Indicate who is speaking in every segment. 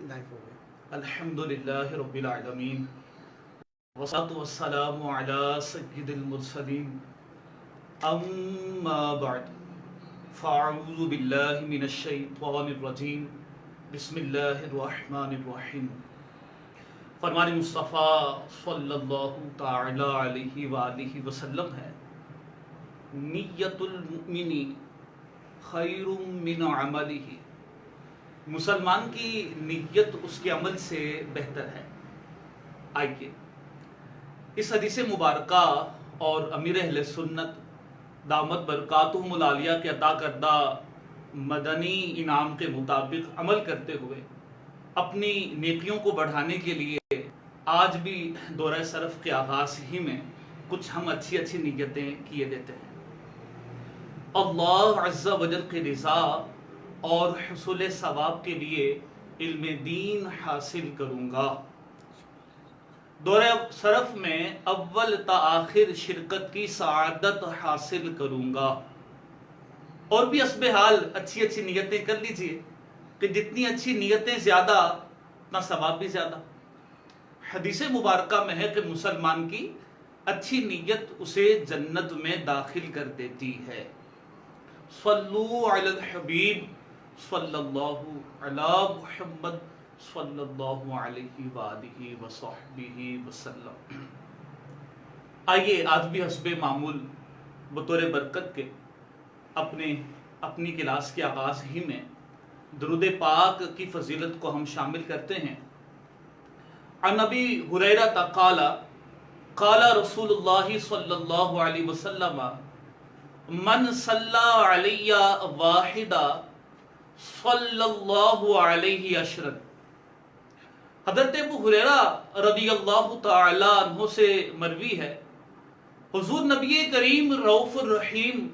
Speaker 1: Life ہو گیا۔
Speaker 2: الحمدللہ رب العالمین والصلاة والسلام علی سید المرسلین اما بعد فاعوذ باللہ من الشیطان الرجیم بسم اللہ الرحمن الرحیم۔ فرمان مصطفیٰ صلی اللہ تعالی علیہ وآلہ وسلم ہے، نیت المؤمن خیر من عملہ، مسلمان کی نیت اس کے عمل سے بہتر ہے۔ آئیے اس حدیث مبارکہ اور امیر اہل سنت دامت برکاتہم العالیہ کے عطا کردہ مدنی انعام کے مطابق عمل کرتے ہوئے اپنی نیکیوں کو بڑھانے کے لیے آج بھی دورہ صرف کے آغاز ہی میں کچھ ہم اچھی نیتیں کیے دیتے ہیں۔ اللہ عز و جل کی رضا اور حصول ثواب کے لیے علم دین حاصل کروں گا، دورہ صرف میں اول تا آخر شرکت کی سعادت حاصل کروں گا۔ اور بھی حسب حال اچھی نیتیں کر لیجئے کہ جتنی اچھی نیتیں زیادہ اتنا ثواب بھی زیادہ۔ حدیث مبارکہ میں ہے کہ مسلمان کی اچھی نیت اسے جنت میں داخل کر دیتی ہے۔ صلو علی الحبیب صلی اللہ علی محمد صلی اللہ علیہ وآلہ وصحبہ وسلم۔ آئیے آج بھی حسب معمول بطور برکت کے اپنی کلاس کے آغاز ہی میں درود پاک کی فضیلت کو ہم شامل کرتے ہیں۔ عن ابی ہریرہ قال قال رسول اللہ صلی اللہ علیہ وسلم من صلی علی واحدہ صلی اللہ علیہ عشرا۔ حضرت ابو ہریرہ رضی اللہ تعالی عنہ سے مروی ہے، حضور نبی کریم رؤوف الرحیم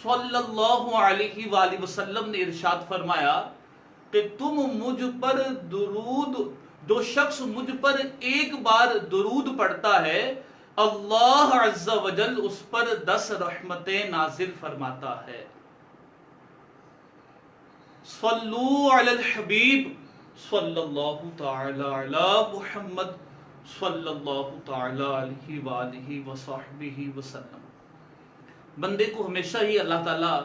Speaker 2: صلی اللہ علیہ وآلہ وسلم نے ارشاد فرمایا کہ تم مجھ پر درود، جو شخص مجھ پر ایک بار درود پڑھتا ہے اللہ عز و جل اس پر 10 رحمتیں نازل فرماتا ہے۔ صلو علی الحبیب صلی اللہ تعالی علی محمد صلی اللہ تعالی علیہ وآلہ وصحبہ وسلم۔ بندے کو ہمیشہ ہی اللہ تعالیٰ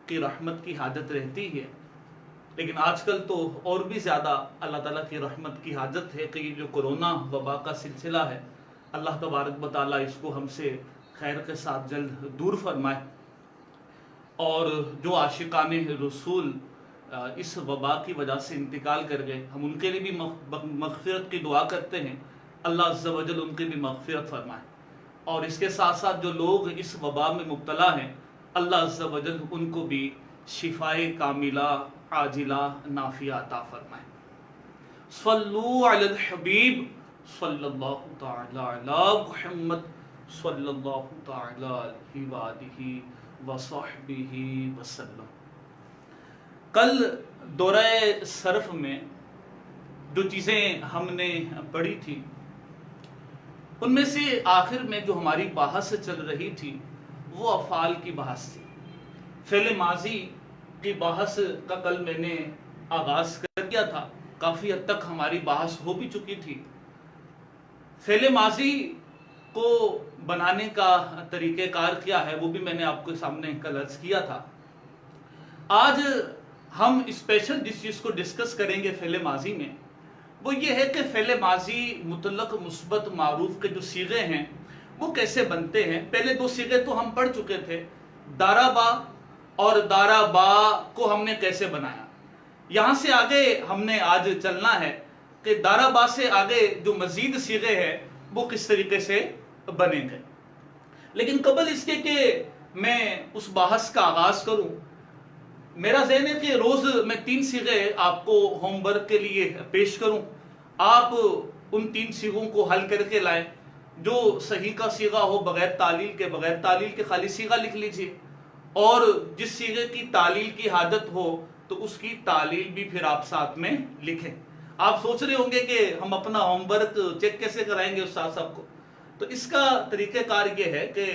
Speaker 2: کی رحمت کی حاجت رہتی ہے، لیکن آج کل تو اور بھی زیادہ اللہ تعالیٰ کی رحمت کی حاجت ہے کہ یہ جو کرونا وبا کا سلسلہ ہے، اللہ تبارک و تعالیٰ اس کو ہم سے خیر کے ساتھ جلد دور فرمائے، اور جو عاشقان رسول اس وبا کی وجہ سے انتقال کر گئے ہم ان کے لیے بھی مغفرت کی دعا کرتے ہیں، اللہ عز و جل ان کی بھی مغفرت فرمائے، اور اس کے ساتھ ساتھ جو لوگ اس وبا میں مبتلا ہیں اللہ عز و جل ان کو بھی شفائے کاملہ عاجلہ نافعہ عطا فرمائے۔ صلو علی الحبیب صلی اللہ تعالی علی محمد صلی اللہ تعالی علیہ وآلہ وصحبہ وسلم۔ کل دورہ صرف میں جو چیزیں ہم نے پڑھی تھی ان میں سے آخر میں جو ہماری بحث چل رہی تھی وہ افعال کی بحث تھی۔ فعل ماضی کی بحث کا کل میں نے آغاز کر دیا تھا، کافی حد تک ہماری بحث ہو بھی چکی تھی۔ فعل ماضی کو بنانے کا طریقہ کار کیا ہے وہ بھی میں نے آپ کے سامنے کل عرض کیا تھا۔ آج ہم اسپیشل جس چیز کو ڈسکس کریں گے فعل ماضی میں وہ یہ ہے کہ فعل ماضی مطلق مثبت معروف کے جو صیغے ہیں وہ کیسے بنتے ہیں۔ پہلے 2 صیغے تو ہم پڑھ چکے تھے، دارابا اور دارابا کو ہم نے کیسے بنایا۔ یہاں سے آگے ہم نے آج چلنا ہے کہ دارابا سے آگے جو مزید صیغے ہیں وہ کس طریقے سے بنیں گے۔ لیکن قبل اس کے کہ میں اس بحث کا آغاز کروں، میرا ذہن ہے کہ روز میں 3 صیغے آپ کو ہوم ورک کے لیے پیش کروں، آپ ان 3 صیغوں کو حل کر کے لائیں، جو صحیح کا صیغہ ہو بغیر تعلیل کے خالی صیغہ لکھ لیجئے، اور جس صیغے کی تعلیل کی حاجت ہو تو اس کی تعلیل بھی پھر آپ ساتھ میں لکھیں۔ آپ سوچ رہے ہوں گے کہ ہم اپنا ہوم ورک چیک کیسے کرائیں گے استاد صاحب کو، تو اس کا طریقہ کار یہ ہے کہ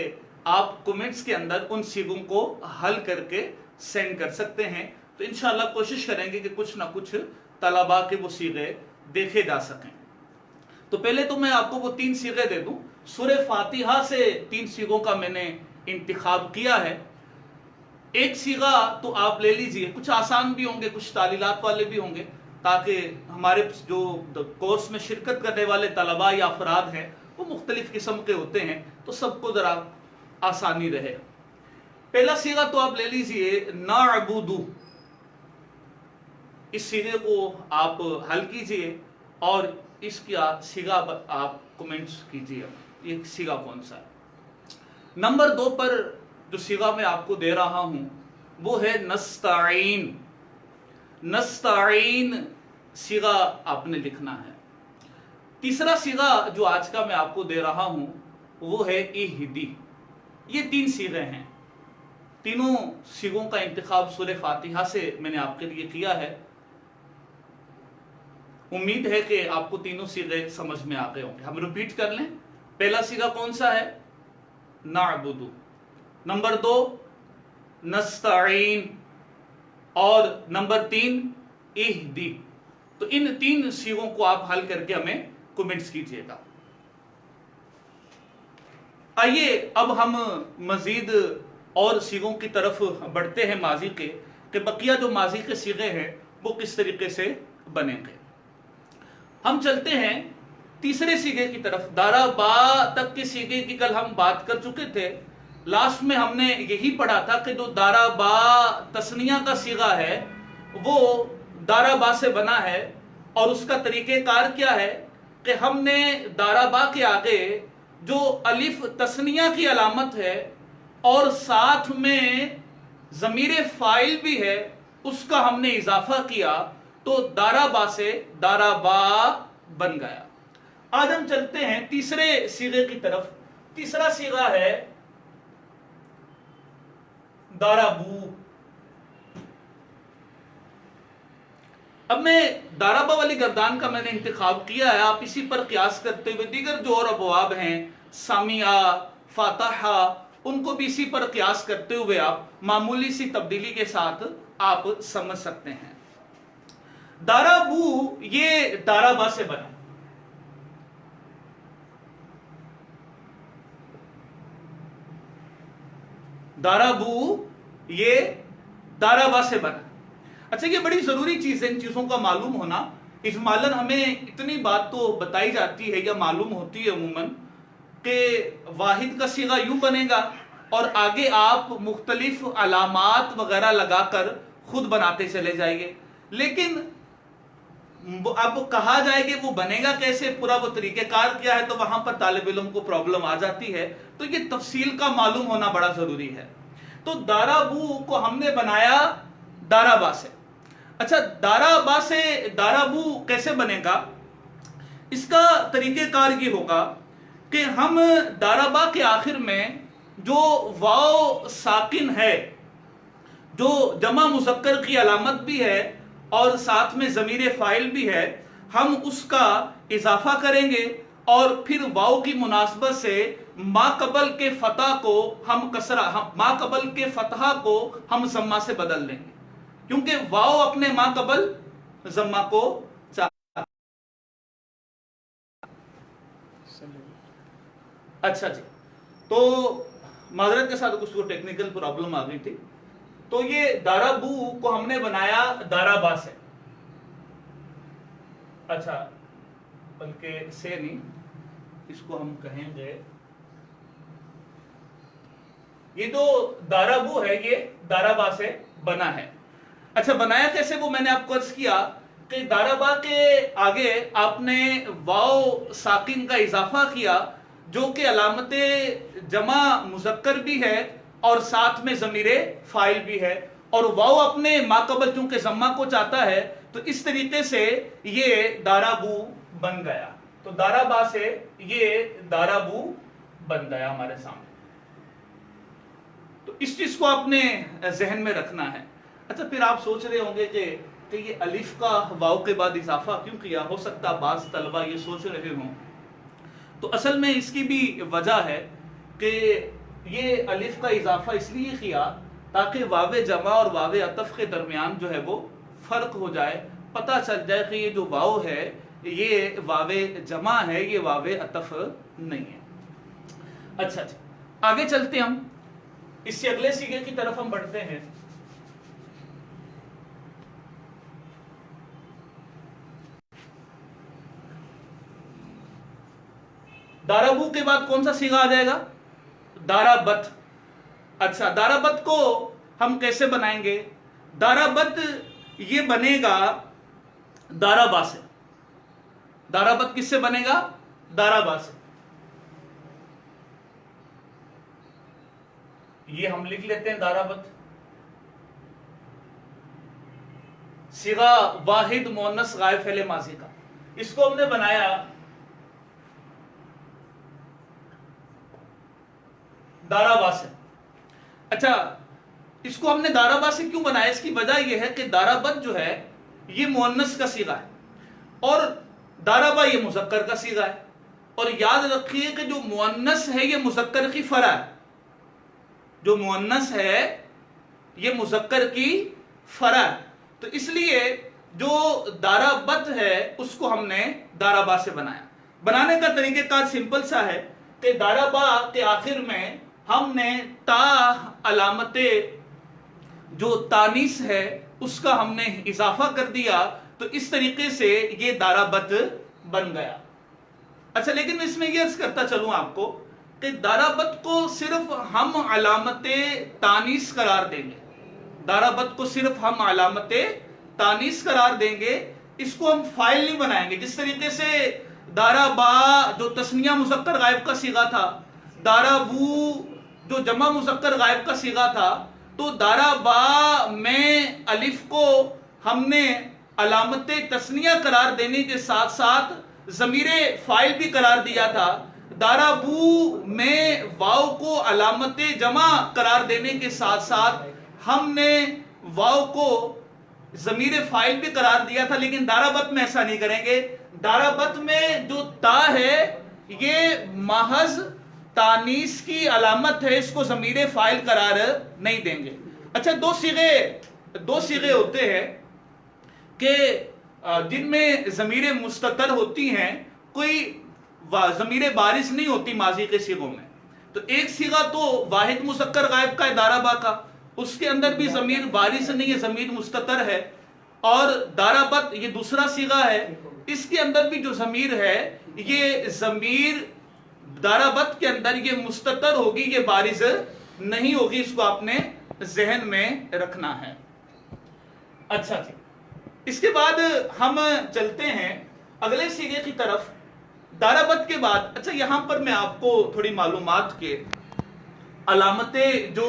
Speaker 2: آپ کومنٹس کے اندر ان صیغوں کو حل کر کے سینڈ کر سکتے ہیں، تو انشاءاللہ کوشش کریں گے کہ کچھ نہ کچھ طلباء کے وہ صیغے دیکھے جا سکیں. تو پہلے تو میں آپ کو وہ 3 صیغے دے دوں. سورہ فاتحہ سے 3 صیغوں کا میں نے انتخاب کیا ہے. ایک صیغہ تو آپ لے لیجئے، کچھ آسان بھی ہوں گے، کچھ تعلیلات والے بھی ہوں گے، تاکہ ہمارے جو کورس میں شرکت کرنے والے طلباء یا افراد ہیں وہ مختلف قسم کے ہوتے ہیں، تو سب کو ذرا آسانی رہے. پہلا صیغہ تو آپ لے لیجئے نعبدو. اس صیغے کو آپ حل کیجئے اور اس کا صیغہ آپ کمنٹس کیجئے یہ صیغہ کون سا ہے. نمبر 2 پر جو صیغہ میں آپ کو دے رہا ہوں وہ ہے نستعین. نستعین صیغہ آپ نے لکھنا ہے. تیسرا صیغہ جو آج کا میں آپ کو دے رہا ہوں وہ ہے اہدی. یہ 3 صیغے ہیں. تینوں صیغوں کا انتخاب سورہ فاتحہ سے میں نے آپ کے لیے کیا ہے. امید ہے کہ آپ کو تینوں صیغے سمجھ میں آ گئے ہوں گے. ہم ریپیٹ کر لیں. پہلا صیغہ کون سا ہے؟ نعبدو. نمبر 2 نستعین اور نمبر 3 اہدی. تو ان 3 صیغوں کو آپ حل کر کے ہمیں کمنٹس کیجئے گا. آئیے اب ہم مزید اور صیغوں کی طرف بڑھتے ہیں ماضی کے، کہ بقیہ جو ماضی کے صیغے ہیں وہ کس طریقے سے بنیں گے. ہم چلتے ہیں تیسرے صیغے کی طرف. دارا با تک کے صیغے کی کل ہم بات کر چکے تھے. لاسٹ میں ہم نے یہی پڑھا تھا کہ جو دارا با تسنیہ کا صیغہ ہے وہ دارا با سے بنا ہے، اور اس کا طریقہ کار کیا ہے کہ ہم نے دارا با کے آگے جو الف تسنیہ کی علامت ہے اور ساتھ میں ضمیر فاعل بھی ہے اس کا ہم نے اضافہ کیا، تو دارا با سے دارا با بن گیا. آج ہم چلتے ہیں تیسرے صیغے کی طرف. تیسرا صیغہ ہے دارا بو. اب میں دارا با والی گردان کا میں نے انتخاب کیا ہے. آپ اسی پر قیاس کرتے ہوئے دیگر جو اور ابواب ہیں سامیہ، فاتحہ، ان کو بھی اسی پر قیاس کرتے ہوئے آپ معمولی سی تبدیلی کے ساتھ آپ سمجھ سکتے ہیں. دارا بو یہ دارا با سے بنا. دارا بو یہ دارا با سے بنا. اچھا یہ بڑی ضروری چیز ہے ان چیزوں کا معلوم ہونا. اجمالاً ہمیں اتنی بات تو بتائی جاتی ہے یا معلوم ہوتی ہے عموماً کہ واحد کا صیغہ یوں بنے گا اور آگے آپ مختلف علامات وغیرہ لگا کر خود بناتے چلے جائیں گے. لیکن اب کہا جائے کہ وہ بنے گا کیسے، پورا وہ طریقہ کار کیا ہے، تو وہاں پر طالب علم کو پرابلم آ جاتی ہے. تو یہ تفصیل کا معلوم ہونا بڑا ضروری ہے. تو دارا بو کو ہم نے بنایا دارا با سے. اچھا دارا با سے دارا بو کیسے بنے گا؟ اس کا طریقہ کار یہ ہوگا کہ ہم دارا با کے آخر میں جو واو ساکن ہے، جو جمع مذکر کی علامت بھی ہے اور ساتھ میں ضمیر فاعل بھی ہے، ہم اس کا اضافہ کریں گے اور پھر واو کی مناسبت سے ما قبل کے فتح کو ہم کسرہ، ما قبل کے فتحہ کو ہم ضمہ سے بدل دیں گے، کیونکہ واو اپنے ما قبل ضمہ کو چاہتا. اچھا جی، تو معذرت کے ساتھ کچھ وہ ٹیکنیکل پرابلم آ گئی تھی. تو یہ دارا بو کو ہم نے بنایا دارا با سے. اچھا بلکہ سے نہیں، اس کو ہم کہیں گے یہ جو دارا بو ہے یہ دارا با سے بنا ہے. اچھا بنایا کیسے وہ میں نے آپ کو عرض کیا کہ دارا با کے آگے آپ نے واو ساکن کا اضافہ کیا جو کہ علامت جمع مذکر بھی ہے اور ساتھ میں ضمیر فاعل بھی ہے، اور واو اپنے ما قبل چونکہ ضمہ کو چاہتا ہے، تو اس طریقے سے یہ دارا بو بن گیا. تو دارا با سے یہ دارا بو بن گیا ہمارے سامنے. تو اس چیز کو آپ نے ذہن میں رکھنا ہے. اچھا پھر آپ سوچ رہے ہوں گے کہ یہ الف کا واو کے بعد اضافہ کیوں کیا؟ ہو سکتا بعض طلبہ یہ سوچ رہے ہوں. تو اصل میں اس کی بھی وجہ ہے کہ یہ الف کا اضافہ اس لیے کیا تاکہ واو جمع اور واو عطف کے درمیان جو ہے وہ فرق ہو جائے، پتہ چل جائے کہ یہ جو واو ہے یہ واو جمع ہے، یہ واو عطف نہیں ہے۔ اچھا جی، آگے چلتے ہم اس سے اگلے سیغے کی طرف ہم بڑھتے ہیں۔ دارابو کے بعد کون سا سیغہ آ جائے گا؟ دارابت۔ اچھا، دارابت کو ہم کیسے بنائیں گے؟ دارابت یہ بنے گا دارابا سے۔ دارابت کس سے بنے گا؟ دارابا سے۔ یہ ہم لکھ لیتے ہیں دارابت، صیغہ واحد مؤنث غائب فعل ماضی کا۔ اس کو ہم نے بنایا دارابا سے۔ اچھا، اس کو ہم نے دارابا سے کیوں بنایا؟ اس کی وجہ یہ ہے کہ دارابت جو ہے یہ مؤنث کا صیغہ ہے اور دارابا یہ مذکر کا صیغہ ہے، اور یاد رکھیے کہ جو مؤنث ہے یہ مذکر کی فرع ہے، جو مؤنث ہے یہ مذکر کی فرع ہے، تو اس لیے جو دارابت ہے اس کو ہم نے دارابا سے بنایا۔ بنانے کا طریقہ کار سمپل سا ہے کہ دارابا کے آخر میں ہم نے تا علامت جو تانیث ہے اس کا ہم نے اضافہ کر دیا، تو اس طریقے سے یہ دارابت بن گیا۔ اچھا، لیکن اس میں یہ عرض کرتا چلوں آپ کو کہ دارابت کو صرف ہم علامت تانیث قرار دیں گے، دارابت کو صرف ہم علامت تانیث قرار دیں گے، اس کو ہم فاعل نہیں بنائیں گے۔ جس طریقے سے دارابا جو تثنیہ مذکر غائب کا صیغہ تھا، دارابو جو جمع مذکر غائب کا صیغہ تھا، تو دارابا میں الف کو ہم نے علامت تثنیہ قرار دینے کے ساتھ ساتھ ضمیر فاعل بھی قرار دیا تھا۔ دارابو میں واو کو علامت جمع قرار دینے کے ساتھ ساتھ ہم نے واو کو ضمیر فاعل بھی قرار دیا تھا، لیکن دارابت میں ایسا نہیں کریں گے۔ دارابت میں جو تا ہے یہ محض تانیث کی علامت ہے، اس کو ضمیر فاعل قرار نہیں دیں گے۔ اچھا، دو صیغے ہوتے ہیں کہ جن میں ضمیر مستتر ہوتی ہیں، کوئی ضمیر بارز نہیں ہوتی ماضی کے صیغوں میں۔ تو ایک صیغہ تو واحد مذکر غائب کا ہے دارابا کا، اس کے اندر بھی ضمیر بارز نہیں ہے، ضمیر مستتر ہے، اور دارابت یہ دوسرا صیغہ ہے، اس کے اندر بھی جو ضمیر ہے یہ ضمیر دارابت کے اندر یہ مستتر ہوگی، یہ بارز نہیں ہوگی، اس کو آپ نے ذہن میں رکھنا ہے۔ اچھا جی، اس کے بعد ہم چلتے ہیں اگلے صیغے کی طرف۔ دارابت کے بعد اچھا یہاں پر میں آپ کو تھوڑی معلومات کے علامتیں جو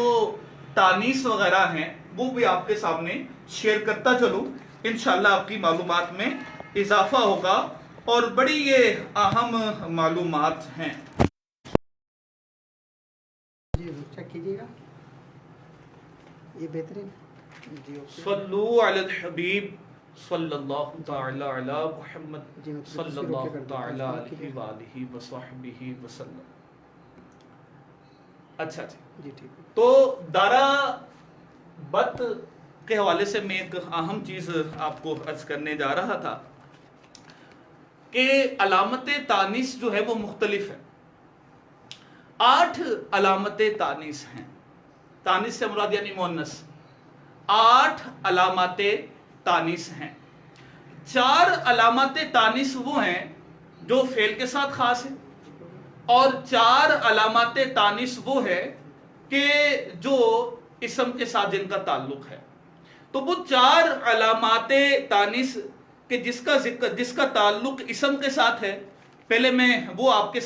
Speaker 2: تانیث وغیرہ ہیں وہ بھی آپ کے سامنے شیئر کرتا چلوں، انشاءاللہ آپ کی معلومات میں اضافہ ہوگا، اور بڑی یہ اہم معلومات ہیں۔
Speaker 1: جی چیک کیجیے گا، یہ بہترین۔
Speaker 2: صلو علی الحبیب صلی اللہ تعالی علی محمد صلی اللہ تعالی علیہ وآلہ وصحبہ وسلم۔ اچھا جی،
Speaker 1: ٹھیک ہے۔
Speaker 2: تو دارابت کے حوالے سے میں ایک اہم چیز آپ کو عرض کرنے جا رہا تھا کہ علامت تانیث جو ہے وہ مختلف ہے۔ 8 علامت تانیث ہیں، تانیث سے مراد یعنی مؤنث، 8 علامات تانیث ہیں۔ 4 علامات تانیث وہ ہیں جو فعل کے ساتھ خاص ہیں، اور 4 علامات تانیث وہ ہے کہ جو اسم کے ساتھ جن کا تعلق ہے۔ تو وہ 4 علامات تانیث کہ جس کا تعلق اسم کے ساتھ ہے، پہلے میں وہ آپ کے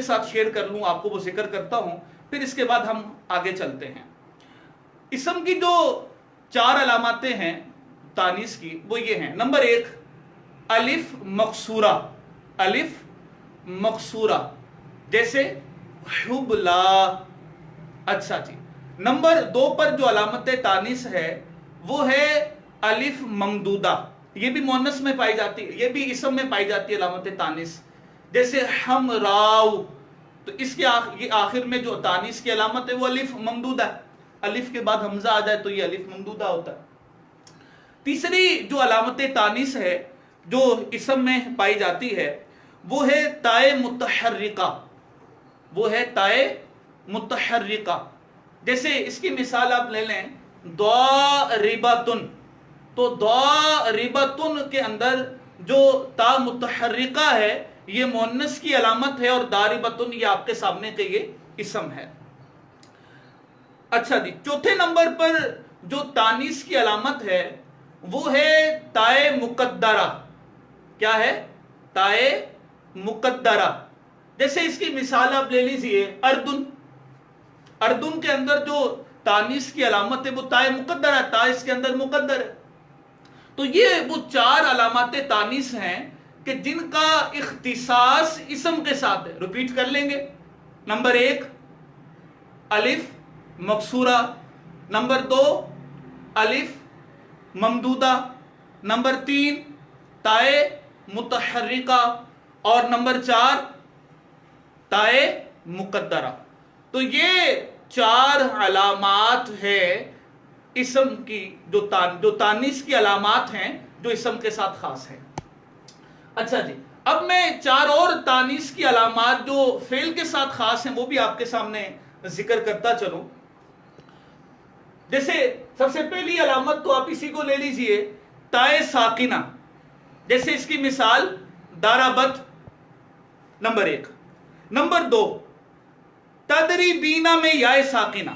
Speaker 2: ساتھ شیئر کر لوں، آپ کو وہ ذکر کرتا ہوں، پھر اس کے بعد ہم آگے چلتے ہیں۔ اسم کی جو 4 علاماتیں ہیں تانیث کی وہ یہ ہیں۔ نمبر 1 الف مقصورہ، الف مقصورہ جیسے حبلا۔ اچھا جی، نمبر 2 پر جو علامت تانیث ہے وہ ہے الف ممدودہ، یہ بھی مؤنث میں پائی جاتی ہے، یہ بھی اسم میں پائی جاتی ہے علامت تانیث، جیسے حمراؤ، تو تو اس کے یہ آخر میں جو تانیث کی علامت ہے وہ الف ممدودہ ہے، الف کے بعد حمزہ آ جائے تو یہ الف ممدودہ ہوتا ہے۔ تیسری جو علامت تانیث ہے جو اسم میں پائی جاتی ہے وہ ہے تائے متحرکہ، وہ ہے تائے متحرکہ۔ جیسے اس کی مثال آپ لے لیں ضاربۃ، تو ضاربۃ کے اندر جو تا متحرکہ ہے یہ مؤنث کی علامت ہے، اور ضاربۃ یہ آپ کے سامنے کے یہ اسم ہے۔ اچھا جی، چوتھے نمبر پر جو تانیث کی علامت ہے وہ ہے تائے مقدرہ۔ کیا ہے؟ تائے مقدرہ۔ جیسے اس کی مثال آپ لے لیجئے اردن، اردن کے اندر جو تانیث کی علامت ہے وہ تائے مقدرہ ہے، تا اس کے اندر مقدر ہے۔ تو یہ وہ چار علامات تانیث ہیں کہ جن کا اختصاص اسم کے ساتھ ہے۔ ریپیٹ کر لیں گے۔ نمبر 1 الف مکسورہ، نمبر 2 الف ممدودہ، نمبر 3 تائے متحرکہ، اور نمبر 4 تائے مقدرہ۔ تو یہ چار علامات ہے اسم کی، جو تانیث کی علامات ہیں جو اسم کے ساتھ خاص ہیں۔ اچھا جی، اب میں چار اور تانیث کی علامات جو فعل کے ساتھ خاص ہیں وہ بھی آپ کے سامنے ذکر کرتا چلوں۔ جیسے سب سے پہلی علامت تو آپ اسی کو لے لیجئے تائے ساکنہ۔ جیسے اس کی مثال ضربت نمبر 1، نمبر 2 تضربین میں یا ساکنہ،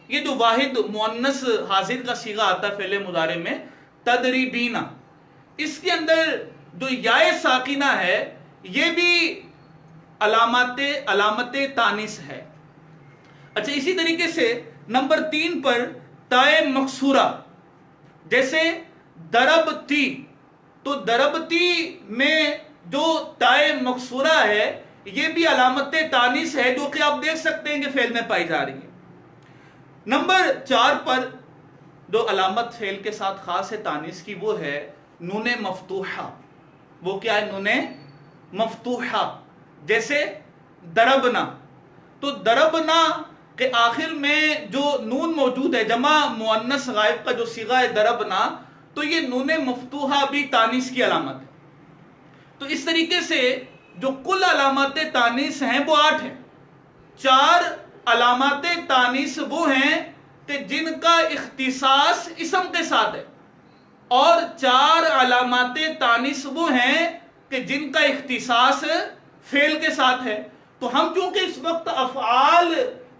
Speaker 2: یہ جو واحد مؤنث حاضر کا صیغہ آتا ہے فعل مضارع میں تضربین، اس کے اندر جو یا ساکنہ ہے یہ بھی علامت تانیث ہے۔ اچھا، اسی طریقے سے نمبر 3 پر تائے مکسورہ، جیسے ضربتی، تو ضربتی میں جو تائے مکسورہ ہے یہ بھی علامت تانیث ہے جو کہ آپ دیکھ سکتے ہیں کہ فعل میں پائی جا رہی ہے۔ نمبر 4 پر جو علامت فعل کے ساتھ خاص ہے تانیث کی وہ ہے نون مفتوحہ۔ وہ کیا ہے؟ نون مفتوحہ۔ جیسے ضربنا، تو ضربنا کے آخر میں جو نون موجود ہے، جمع مؤنث غائب کا جو صیغہ ہے ضربنا، تو یہ نون مفتوحہ بھی تانیث کی علامت ہے۔ تو اس طریقے سے جو کل علامات تانیث ہیں وہ 8 ہیں۔ 4 علامات تانیث وہ ہیں کہ جن کا اختصاص اسم کے ساتھ ہے، اور 4 علامات تانیث وہ ہیں کہ جن کا اختصاص فعل کے ساتھ ہے۔ تو ہم چونکہ اس وقت افعال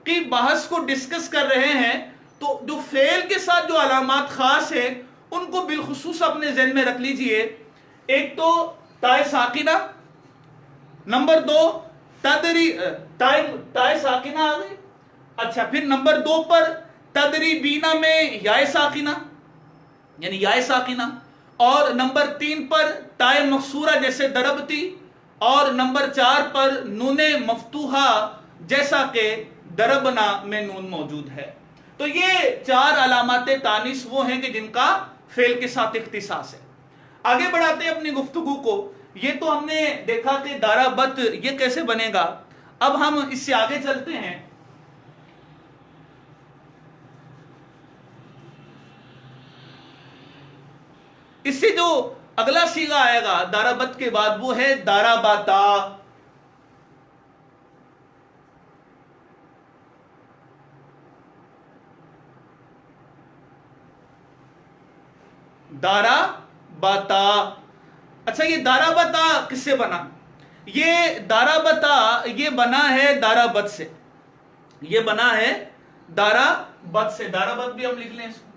Speaker 2: کی بحث کو ڈسکس کر رہے ہیں، تو جو فعل کے ساتھ جو علامات خاص ہیں ان کو بالخصوص اپنے ذہن میں رکھ لیجئے۔ ایک تو تائے ساکنہ، نمبر 2 تائے ساکنہ آ گئی۔ اچھا، پھر نمبر 2 پر تضربینہ میں یا ساکنہ، یعنی یا ساکنہ، اور نمبر 3 پر تائے مکسورہ جیسے ضربتی، اور نمبر 4 پر نون مفتوحہ جیسا کہ ضربنا میں نون موجود ہے۔ تو یہ 4 علامات تانیث وہ ہیں کہ جن کا فعل کے ساتھ اختصاص ہے۔ آگے بڑھاتے ہیں اپنی گفتگو کو۔ یہ تو ہم نے دیکھا کہ ضربت یہ کیسے بنے گا، اب ہم اس سے آگے چلتے ہیں۔ اس سے جو اگلا صیغہ آئے گا ضربت کے بعد وہ ہے ضربتا۔ ضربتا۔ اچھا، یہ ضربتا کس سے بنا؟ یہ ضربتا یہ بنا ہے ضربت سے، یہ بنا ہے ضربت سے۔ ضربت بھی ہم لکھ لیں اس کو،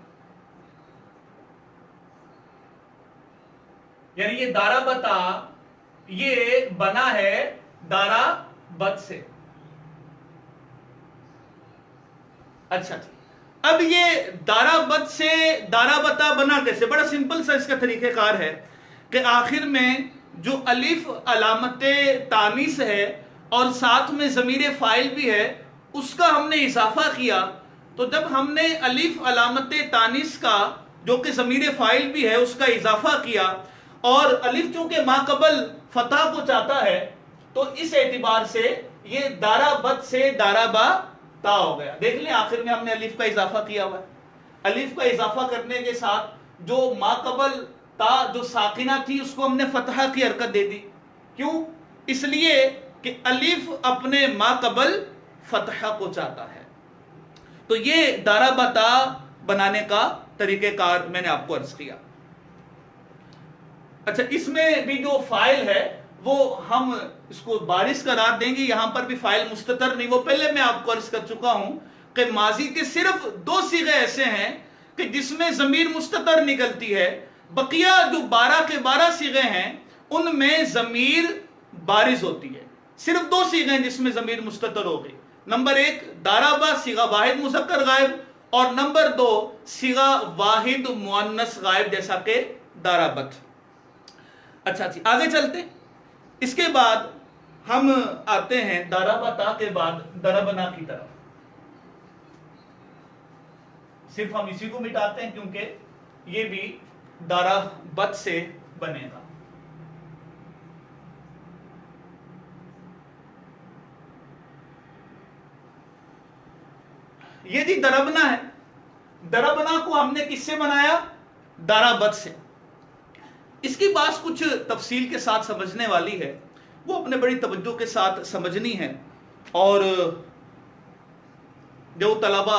Speaker 2: یعنی یہ ضربتا یہ بنا ہے ضربت سے۔ اچھا، اب یہ ضربت سے ضربتا بنا کیسے؟ بڑا سمپل سا اس کا طریقہ کار ہے کہ آخر میں جو الف علامت تانیث ہے اور ساتھ میں ضمیر فاعل بھی ہے اس کا ہم نے اضافہ کیا۔ تو جب ہم نے الف علامت تانیث کا جو کہ ضمیر فاعل بھی ہے اس کا اضافہ کیا، اور الف چونکہ ما قبل فتح کو چاہتا ہے تو اس اعتبار سے یہ دارا بت سے دارا با تا ہو گیا. دیکھ لیں آخر میں ہم نے الف کا اضافہ کیا ہوا ہے. الف کا اضافہ کرنے کے ساتھ جو ما قبل تا جو ساکنہ تھی اس کو ہم نے فتحہ کی حرکت دے دی. کیوں؟ اس لیے کہ الف اپنے ما قبل فتحہ کو چاہتا ہے. تو یہ دارا بتا بنانے کا طریقہ کار میں نے آپ کو عرض کیا. اچھا اس میں بھی جو فائل ہے وہ ہم اس کو بارش قرار دیں گے. یہاں پر بھی فائل مستتر نہیں, وہ پہلے میں آپ کو عرض کر چکا ہوں کہ ماضی کے صرف 2 صیغے ایسے ہیں کہ جس میں ضمیر مستتر نکلتی ہے. بقیہ جو 12 کے 12 صیغے ہیں ان میں ضمیر بارز ہوتی ہے. صرف 2 صیغے ہیں جس میں ضمیر مستتر ہو گئی. نمبر 1 دارا با صیغہ واحد مذکر غائب, اور نمبر 2 صیغہ واحد مؤنث غائب جیسا کہ دارا بت. اچھا جی آگے چلتے. اس کے بعد ہم آتے ہیں دارا بتا کے بعد دربنا کی طرف. صرف ہم اسی کو مٹاتے ہیں کیونکہ یہ بھی دارا بت سے بنے گا. یہ جی دربنا ہے. دربنا کو ہم نے کس سے بنایا؟ دارا بت سے. اس کی بات کچھ تفصیل کے ساتھ سمجھنے والی ہے, وہ اپنے بڑی توجہ کے ساتھ سمجھنی ہے. اور جو طلبہ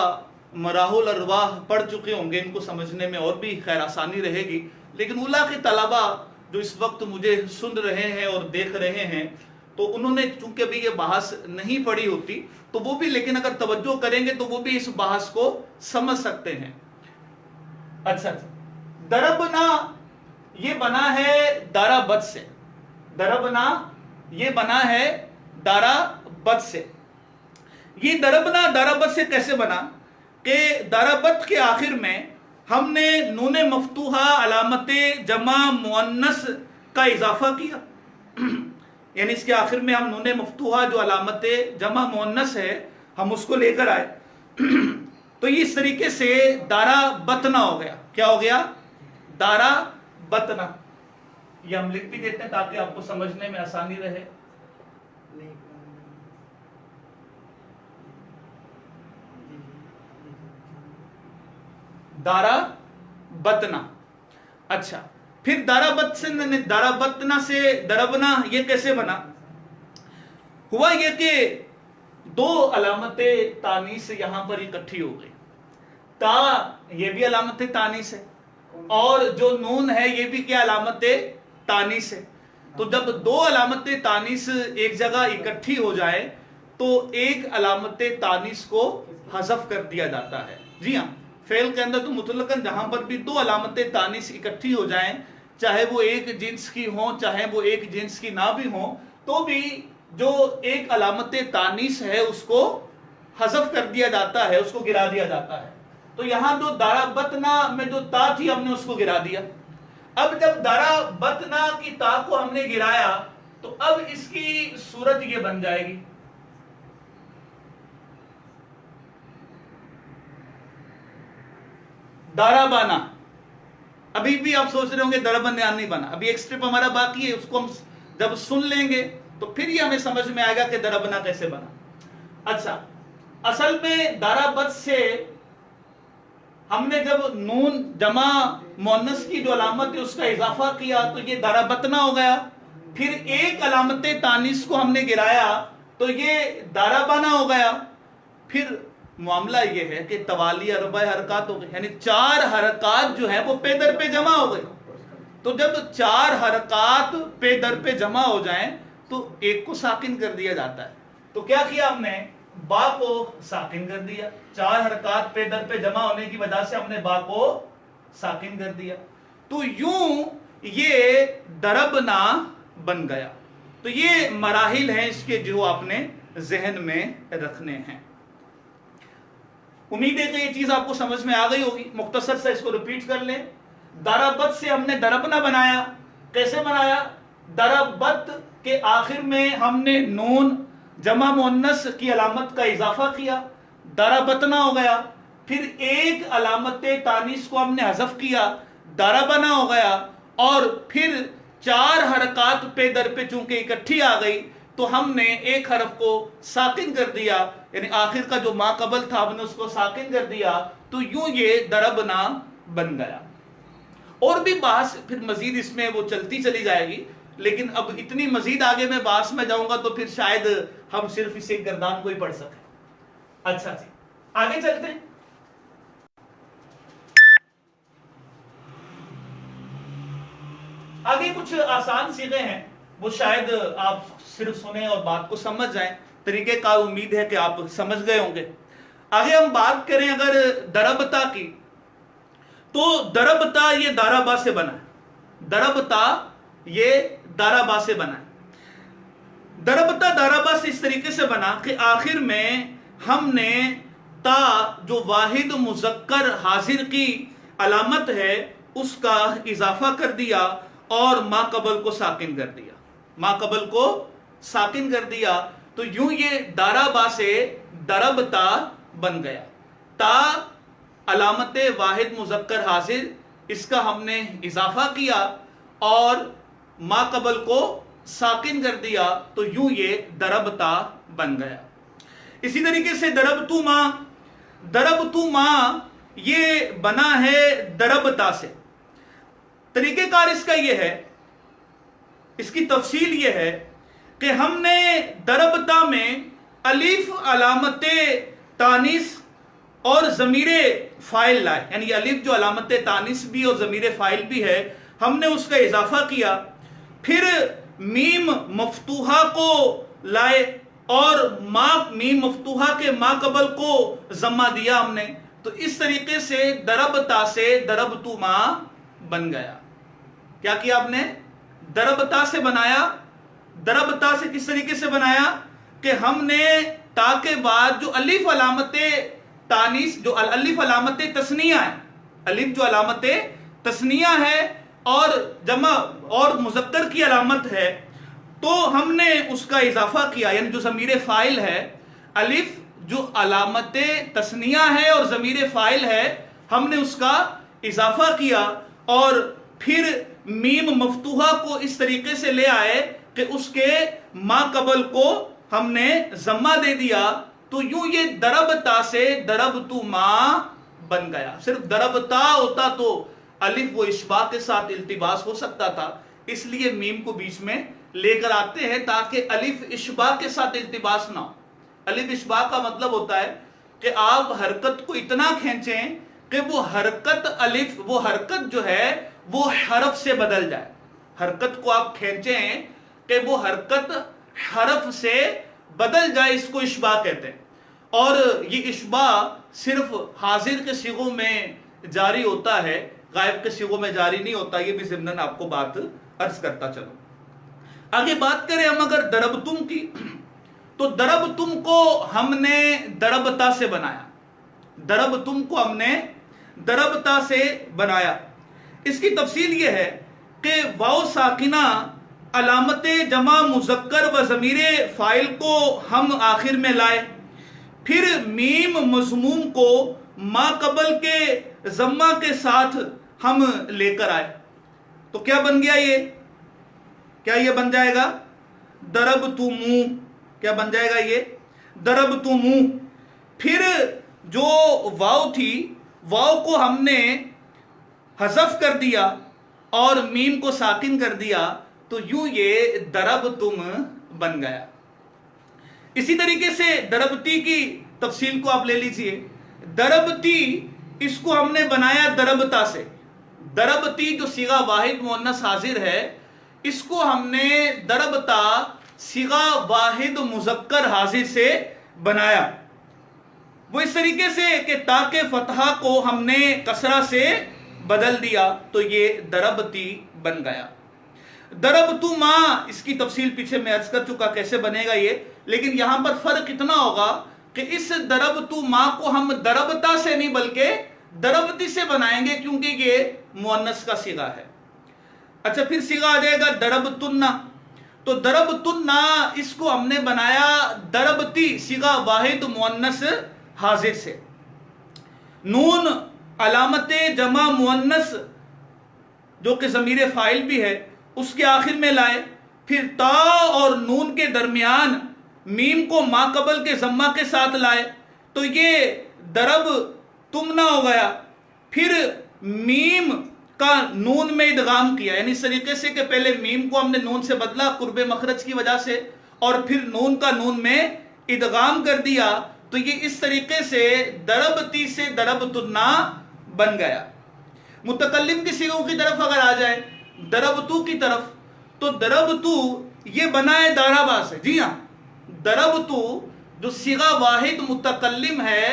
Speaker 2: مراحل الارواح پڑھ چکے ہوں گے ان کو سمجھنے میں اور بھی خیر آسانی رہے گی. لیکن اولیاء کے طلبہ جو اس وقت مجھے سن رہے ہیں اور دیکھ رہے ہیں تو انہوں نے چونکہ ابھی یہ بحث نہیں پڑھی ہوتی تو وہ بھی, لیکن اگر توجہ کریں گے تو وہ بھی اس بحث کو سمجھ سکتے ہیں. اچھا دربنا یہ بنا ہے دارا بت سے. دربنا یہ بنا ہے دارا بت سے. یہ دربنا دارا بت سے کیسے بنا کہ دارا بت کے آخر میں ہم نے نون مفتوحہ علامت جمع مؤنث کا اضافہ کیا. یعنی اس کے آخر میں ہم نون مفتوحہ جو علامت جمع مؤنث ہے ہم اس کو لے کر آئے. تو یہ اس طریقے سے دارا بتنا ہو گیا. کیا ہو گیا؟ دارا بتنا. یہ ہم لکھ بھی دیتے ہیں تاکہ آپ کو سمجھنے میں آسانی رہے. دارا بتنا. اچھا پھر دارا بتنا سے دربنا یہ کیسے بنا؟ ہوا یہ کہ 2 علامت تانیث یہاں پر اکٹھی ہو گئی. تا یہ بھی علامت تانیث ہے اور جو نون ہے یہ بھی کیا علامت تانیث ہے. تو جب 2 علامت تانیث ایک جگہ اکٹھی ہو جائے تو ایک علامت تانیث کو حذف کر دیا جاتا ہے. جی ہاں فعل کے اندر تو مطلقاً جہاں پر بھی 2 علامت تانیث اکٹھی ہو جائیں چاہے وہ ایک جنس کی ہوں چاہے وہ ایک جنس کی نہ بھی ہوں تو بھی جو ایک علامت تانیث ہے اس کو حذف کر دیا جاتا ہے, اس کو گرا دیا جاتا ہے. تو یہاں جو دارا بتنا میں جو تا تھی ہم نے اس کو گرا دیا. اب جب دارا بتنا کی تا کو ہم نے گرایا تو اب اس کی صورت یہ بن جائے گی. دارا بانا. ابھی بھی آپ سوچ رہے ہوں گے دربنا نہیں بنا, ابھی ایک سٹیپ ہمارا باقی ہے, اس کو ہم جب سن لیں گے تو پھر یہ ہمیں سمجھ میں آئے گا کہ دربنا کیسے بنا. اچھا اصل میں دارا بت سے ہم نے جب نون جمع مؤنث کی جو علامت ہے اس کا اضافہ کیا تو یہ دارا بتنا ہو گیا. پھر ایک علامت تانیث کو ہم نے گرایا تو یہ دارا بانا ہو گیا. پھر معاملہ یہ ہے کہ توالی 4 حرکات ہو گئی, یعنی 4 حرکات جو ہیں وہ پے در پہ جمع ہو گئی. تو جب 4 حرکات پے در پہ جمع ہو جائیں تو ایک کو ساکن کر دیا جاتا ہے. تو کیا کیا ہم نے؟ با کو ساکن کر دیا. 4 حرکات پے در پہ جمع ہونے کی وجہ سے ہم نے با کو ساکن کر دیا. تو یوں یہ دربنا بن گیا. تو یہ مراحل ہیں اس کے جو آپ نے ذہن میں رکھنے ہیں. امید ہے کہ یہ چیز آپ کو سمجھ میں آ گئی ہوگی. مختصر سے اس کو ریپیٹ کر لیں. دارا بت سے ہم نے دربنا بنایا. کیسے بنایا؟ دارا بت کے آخر میں ہم نے نون جمع مؤنث کی علامت کا اضافہ کیا, دارا بتنا ہو گیا. پھر ایک علامت تانیث کو ہم نے حذف کیا, دارا بنا ہو گیا. اور پھر 4 حرکات پہ در پہ چونکہ اکٹھی آ گئی تو ہم نے ایک حرف کو ساکن کر دیا، یعنی آخر کا جو ما قبل تھا ہم نے اس کو ساکن کر دیا، تو یوں یہ ضربنا بن گیا۔ اور بھی بحث پھر مزید اس میں وہ چلتی چلی جائے گی، لیکن اب اتنی مزید آگے میں بحث میں جاؤں گا تو پھر شاید ہم صرف اس ایک گردان کو ہی پڑھ سکیں۔ اچھا جی آگے چلتے ہیں۔ آگے کچھ آسان صیغے ہیں، وہ شاید آپ صرف سنیں اور بات کو سمجھ جائیں، طریقہ کار امید ہے کہ آپ سمجھ گئے ہوں گے۔ آگے ہم بات کریں اگر دربتا کی، تو دربتا یہ دارابا سے بنا ہے، دربتا یہ دارابا سے بنا ہے۔ دربتا دارابا سے اس طریقے سے بنا کہ آخر میں ہم نے تا جو واحد مذکر حاضر کی علامت ہے اس کا اضافہ کر دیا اور ما قبل کو ساکن کر دیا، ما قبل کو ساکن کر دیا، تو یوں یہ دارابا سے دربتا بن گیا۔ تا علامت واحد مذکر حاضر، اس کا ہم نے اضافہ کیا اور ما قبل کو ساکن کر دیا، تو یوں یہ دربتا بن گیا۔ اسی طریقے سے دربتو ما، دربتو ما یہ بنا ہے دربتا سے۔ طریقہ کار اس کا یہ ہے، اس کی تفصیل یہ ہے کہ ہم نے دربتا میں الف علامت تانیث اور ضمیر فاعل لائے، یعنی یہ الف جو علامت تانیث بھی اور ضمیر فاعل بھی ہے ہم نے اس کا اضافہ کیا، پھر میم مفتوحہ کو لائے اور میم مفتوحہ کے ما قبل کو ضمہ دیا ہم نے، تو اس طریقے سے دربتا سے دربتو ما بن گیا۔ کیا کیا آپ نے؟ دربتا سے بنایا۔ دربتا سے کس طریقے سے بنایا کہ ہم نے تا کے بعد جو الف علامت تانیث، جو الف علامت تثنیہ ہے، الف جو علامت تثنیہ ہے اور جمع اور مذکر کی علامت ہے، تو ہم نے اس کا اضافہ کیا، یعنی جو ضمیر فاعل ہے، الف جو علامت تثنیہ ہے اور ضمیر فاعل ہے، ہم نے اس کا اضافہ کیا اور پھر میم مفتوحہ کو اس طریقے سے لے آئے کہ اس کے ما قبل کو ہم نے ضمہ دے دیا، تو یوں یہ دربتا سے دربتو ما بن گیا۔ صرف دربتا ہوتا تو الف و اشباع کے ساتھ التباس ہو سکتا تھا، اس لیے میم کو بیچ میں لے کر آتے ہیں تاکہ الف اشباع کے ساتھ التباس نہ ہو۔ الف اشباع کا مطلب ہوتا ہے کہ آپ حرکت کو اتنا کھینچیں کہ وہ حرکت الف، وہ حرکت جو ہے وہ حرف سے بدل جائے۔ حرکت کو آپ کھینچیں کہ وہ حرکت حرف سے بدل جائے، اس کو اشباع کہتے ہیں۔ اور یہ اشباع صرف حاضر کے صیغوں میں جاری ہوتا ہے، غائب کے صیغوں میں جاری نہیں ہوتا، یہ بھی ضمناً آپ کو بات عرض کرتا چلو۔ آگے بات کریں ہم اگر دربتم کی، تو دربتم کو ہم نے دربتا سے بنایا، دربتم کو ہم نے دربتا سے بنایا۔ اس کی تفصیل یہ ہے کہ واو ساکنہ علامت جمع مذکر و ضمیر فاعل کو ہم آخر میں لائے، پھر میم مضموم کو ما قبل کے ضمہ کے ساتھ ہم لے کر آئے، تو کیا بن گیا یہ؟ کیا یہ بن جائے گا دربتمو؟ کیا بن جائے گا یہ؟ دربتمو۔ پھر جو واو تھی، واو کو ہم نے حذف کر دیا اور میم کو ساکن کر دیا، تو یوں یہ دربتم بن گیا۔ اسی طریقے سے دربتی کی تفصیل کو آپ لے لیجئے۔ دربتی اس کو ہم نے بنایا دربتا سے، دربتی جو صیغہ واحد مؤنث حاضر ہے اس کو ہم نے دربتا صیغہ واحد مذکر حاضر سے بنایا۔ وہ اس طریقے سے کہ تا کے فتحہ کو ہم نے کسرہ سے بدل دیا، تو یہ دربتی بن گیا۔ دربتو ما، اس کی تفصیل پیچھے میں عرض کر چکا کیسے بنے گا یہ، لیکن یہاں پر فرق اتنا ہوگا کہ اس دربتو ما کو ہم دربتا سے نہیں بلکہ دربتی سے بنائیں گے، کیونکہ یہ مؤنث کا صیغہ ہے۔ اچھا پھر صیغہ آ جائے گا دربتن، تو دربتن اس کو ہم نے بنایا دربتی صیغہ واحد مؤنث حاضر سے۔ نون علامت جمع مؤنث جو کہ ضمیر فاعل بھی ہے اس کے آخر میں لائے، پھر تا اور نون کے درمیان میم کو ما قبل کے ضمہ کے ساتھ لائے تو یہ درب تمنا ہو گیا. پھر میم کا نون میں ادغام کیا، یعنی اس طریقے سے کہ پہلے میم کو ہم نے نون سے بدلا قرب مخرج کی وجہ سے، اور پھر نون کا نون میں ادغام کر دیا. تو یہ اس طریقے سے دربتی سے دربتنا بن گیا. متکلم کی صیغوں کی طرف اگر آ جائے دربتو کی طرف، تو دربتو یہ بنا ہے دارابا سے. جی ہاں، دربتو جو صیغہ واحد متکلم ہے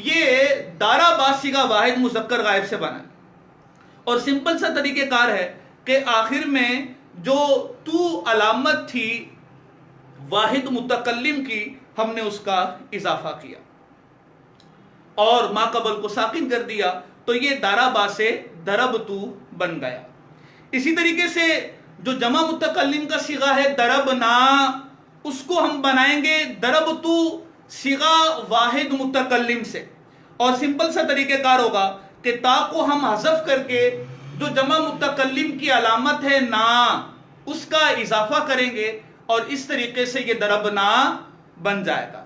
Speaker 2: یہ دارابا صیغہ واحد مذکر غائب سے بنا ہے. اور سمپل سا طریقہ کار ہے کہ آخر میں جو تو علامت تھی واحد متکلم کی، ہم نے اس کا اضافہ کیا اور ما قبل کو ساکن کر دیا، تو یہ دارابا سے دربتو بن گیا. اسی طریقے سے جو جمع متکلم کا صیغہ ہے دربنا، اس کو ہم بنائیں گے دربتو صیغہ واحد متکلم سے. اور سمپل سا طریقہ کار ہوگا کہ تا کو ہم حذف کر کے جو جمع متکلم کی علامت ہے نا، اس کا اضافہ کریں گے اور اس طریقے سے یہ دربنا بن جائے گا.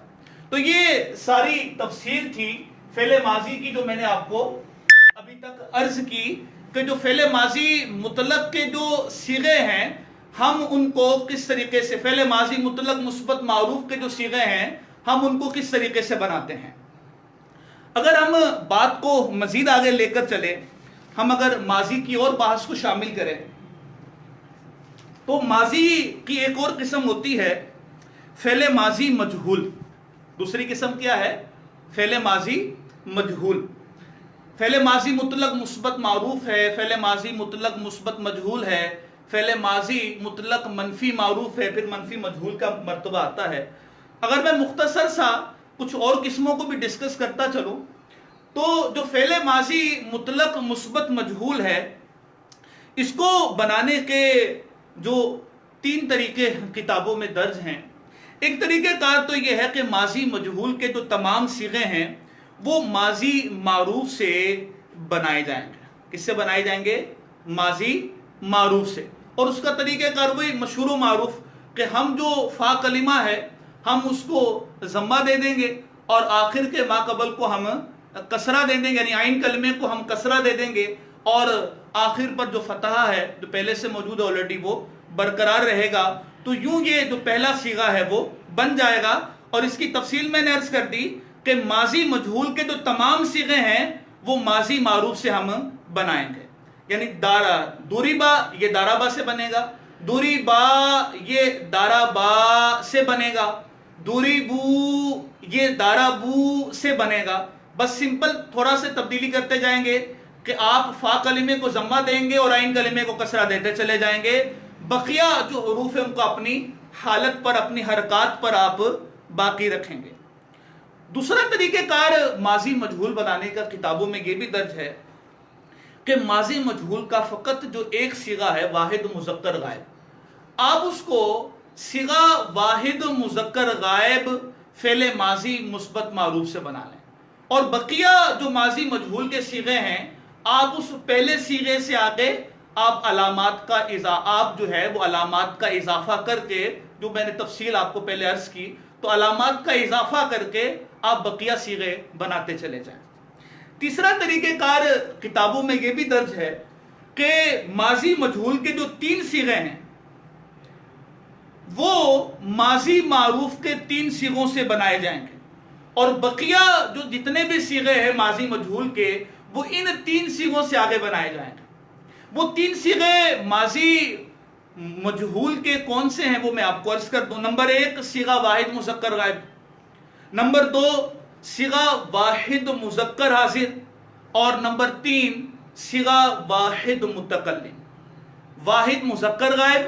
Speaker 2: تو یہ ساری تفسیر تھی فعل ماضی کی جو میں نے آپ کو ابھی تک عرض کی کہ جو فعل ماضی مطلق کے جو صیغے ہیں ہم ان کو کس طریقے سے، فعل ماضی مطلق مثبت معروف کے جو صیغے ہیں ہم ان کو کس طریقے سے بناتے ہیں. اگر ہم بات کو مزید آگے لے کر چلے، ہم اگر ماضی کی اور بحث کو شامل کریں تو ماضی کی ایک اور قسم ہوتی ہے فعل ماضی مجہول. دوسری قسم کیا ہے؟ فعل ماضی مجہول. فعل ماضی مطلق مثبت معروف ہے، فعل ماضی مطلق مثبت مجہول ہے، فعل ماضی مطلق منفی معروف ہے، پھر منفی مجہول کا مرتبہ آتا ہے. اگر میں مختصر سا کچھ اور قسموں کو بھی ڈسکس کرتا چلوں تو جو فعل ماضی مطلق مثبت مجہول ہے اس کو بنانے کے جو 3 طریقے کتابوں میں درج ہیں. ایک طریقہ کار تو یہ ہے کہ ماضی مجہول کے جو تمام صیغے ہیں وہ ماضی معروف سے بنائے جائیں گے. کس سے بنائے جائیں گے؟ ماضی معروف سے. اور اس کا طریقہ کار وہی مشہور و معروف کہ ہم جو فا کلمہ ہے ہم اس کو ضمہ دے دیں گے اور آخر کے ما قبل کو ہم کسرہ دے دیں گے، یعنی عین کلمے کو ہم کسرہ دے دیں گے اور آخر پر جو فتحہ ہے جو پہلے سے موجود ہے آلریڈی وہ برقرار رہے گا. تو یوں یہ جو پہلا صیغہ ہے وہ بن جائے گا. اور اس کی تفصیل میں نے عرض کر دی کہ ماضی مجہول کے جو تمام صیغے ہیں وہ ماضی معروف سے ہم بنائیں گے. یعنی دوریبا یہ دارابا سے بنے گا، دوریبا یہ دارابا سے بنے گا، دوریبو یہ دارابو سے بنے گا. بس سمپل تھوڑا سے تبدیلی کرتے جائیں گے کہ آپ فا کلمے کو ضمہ دیں گے اور عین کلمے کو کسرہ دیتے چلے جائیں گے. بقیہ جو حروف ہیں ان کو اپنی حالت پر، اپنی حرکات پر آپ باقی رکھیں گے. دوسرا طریقہ کار ماضی مجہول بنانے کا کتابوں میں یہ بھی درج ہے کہ ماضی مجہول کا فقط جو ایک صیغہ ہے واحد مذکر غائب، آپ اس کو صیغہ واحد مذکر غائب فعل ماضی مثبت معروف سے بنا لیں، اور بقیہ جو ماضی مجہول کے صیغے ہیں آپ اس پہلے صیغے سے آگے آپ علامات کا آپ جو ہے وہ علامات کا اضافہ کر کے، جو میں نے تفصیل آپ کو پہلے عرض کی، تو علامات کا اضافہ کر کے آپ بقیہ صیغے بناتے چلے جائیں. تیسرا طریقہ کار کتابوں میں یہ بھی درج ہے کہ ماضی مجہول کے جو 3 صیغے ہیں وہ ماضی معروف کے 3 صیغوں سے بنائے جائیں گے، اور بقیہ جو جتنے بھی صیغے ہیں ماضی مجہول کے وہ ان 3 صیغوں سے آگے بنائے جائیں گے. وہ 3 صیغے ماضی مجہول کے کون سے ہیں وہ میں آپ کو عرض کر دوں. نمبر 1 صیغہ واحد مذکر غائب، نمبر 2 صیغہ واحد مذکر حاضر، اور نمبر 3 صیغہ واحد متکلم. واحد مذکر غائب،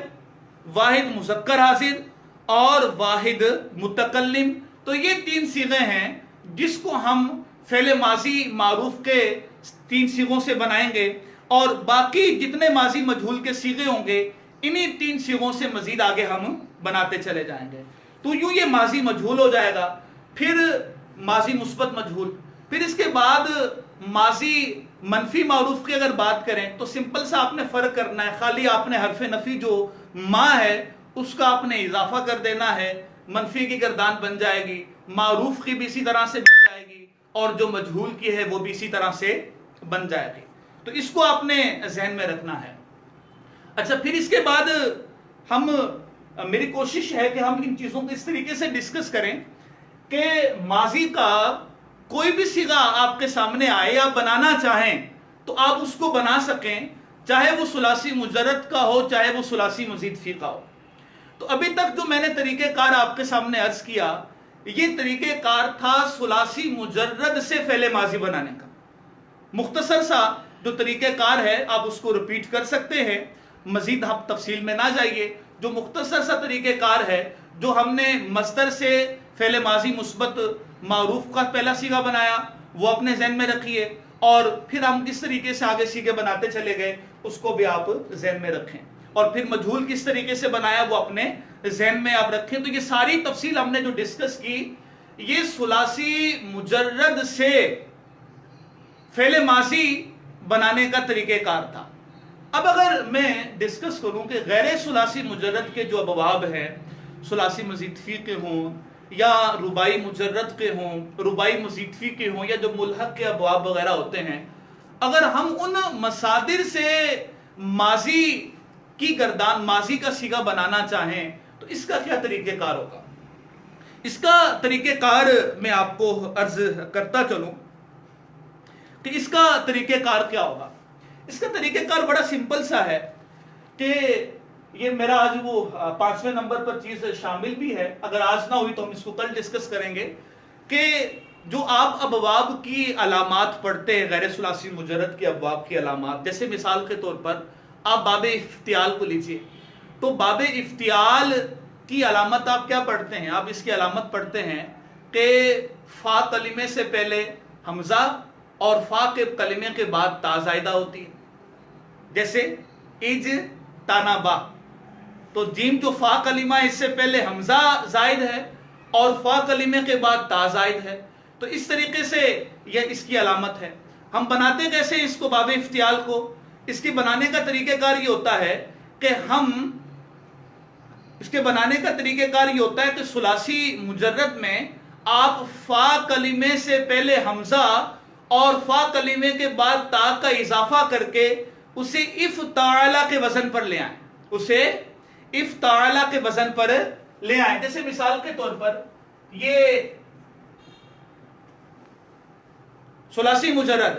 Speaker 2: واحد مذکر حاضر اور واحد متکلم. تو یہ 3 صیغے ہیں جس کو ہم فعل ماضی معروف کے 3 صیغوں سے بنائیں گے، اور باقی جتنے ماضی مجہول کے صیغے ہوں گے انہی 3 صیغوں سے مزید آگے ہم بناتے چلے جائیں گے. تو یوں یہ ماضی مجہول ہو جائے گا. پھر ماضی مثبت مجہول، پھر اس کے بعد ماضی منفی معروف کی اگر بات کریں تو سمپل سا آپ نے فرق کرنا ہے. خالی آپ نے حرف نفی جو ما ہے اس کا آپ نے اضافہ کر دینا ہے، منفی کی گردان بن جائے گی، معروف کی بھی اسی طرح سے بن جائے گی، اور جو مجہول کی ہے وہ بھی اسی طرح سے بن جائے گی۔ تو اس کو آپ نے ذہن میں رکھنا ہے۔ اچھا، پھر اس کے بعد میری کوشش ہے کہ ہم ان چیزوں کو اس طریقے سے ڈسکس کریں کہ ماضی کا کوئی بھی صیغہ آپ کے سامنے آئے، آپ بنانا چاہیں تو آپ اس کو بنا سکیں، چاہے وہ ثلاثی مجرد کا ہو، چاہے وہ ثلاثی مزید فی کا ہو۔ تو ابھی تک جو میں نے طریقہ کار آپ کے سامنے عرض کیا، یہ طریقہ کار تھا ثلاثی مجرد سے فعل ماضی بنانے کا۔ مختصر سا جو طریقہ کار ہے آپ اس کو ریپیٹ کر سکتے ہیں، مزید ہم تفصیل میں نہ جائیے۔ جو مختصر سا طریقہ کار ہے، جو ہم نے مصدر سے فعل ماضی مثبت معروف کا پہلا صیغہ بنایا، وہ اپنے ذہن میں رکھیے، اور پھر ہم کس طریقے سے آگے صیغے بناتے چلے گئے اس کو بھی آپ ذہن میں رکھیں، اور پھر مجہول کس طریقے سے بنایا وہ اپنے ذہن میں آپ رکھیں۔ تو یہ ساری تفصیل ہم نے جو ڈسکس کی، یہ ثلاثی مجرد سے فعل ماضی بنانے کا طریقہ کار تھا۔ اب اگر میں ڈسکس کروں کہ غیر ثلاثی مجرد کے جو ابواب ہیں، ثلاثی مزید فی کے ہوں یا رباعی مجرد کے ہوں، رباعی مزید فی کے ہوں، یا جو ملحق کے ابواب وغیرہ ہوتے ہیں، اگر ہم ان مصادر سے ماضی کی گردان، ماضی کا صیغہ بنانا چاہیں تو اس کا کیا طریقہ کار ہوگا؟ اس کا طریقہ کار میں آپ کو عرض کرتا چلوں کہ اس کا طریقہ کار کیا ہوگا۔ اس کا طریقہ کار بڑا سمپل سا ہے کہ یہ میرا آج وہ 5ویں نمبر پر چیز شامل بھی ہے، اگر آج نہ ہوئی تو ہم اس کو کل ڈسکس کریں گے، کہ جو آپ ابواب کی علامات پڑھتے ہیں، غیر ثلاثی مجرد کے ابواب کی علامات، جیسے مثال کے طور پر آپ باب افتعال کو لیجئے، تو باب افتعال کی علامت آپ کیا پڑھتے ہیں؟ آپ اس کی علامت پڑھتے ہیں کہ فا کلمے سے پہلے حمزہ اور فا کے کلمے کے بعد تا زائدہ ہوتی ہے، جیسے اج تانا با، تو جیم جو فا کلمہ ہے اس سے پہلے حمزہ زائد ہے اور فا کلمے کے بعد تا زائد ہے، تو اس طریقے سے یہ اس کی علامت ہے۔ ہم بناتے کیسے اس کو باب افتعال کو؟ اس کی بنانے کا طریقہ کار یہ ہوتا ہے کہ اس کے بنانے کا طریقہ کار یہ ہوتا ہے کہ ثلاثی مجرد میں آپ فا کلمے سے پہلے حمزہ اور فا کلمے کے بعد تا کا اضافہ کر کے اسے افتعلا کے وزن پر لے آئیں، اسے افتعلا کے وزن پر لے آئیں۔ جیسے مثال کے طور پر یہ ثلاثی مجرد،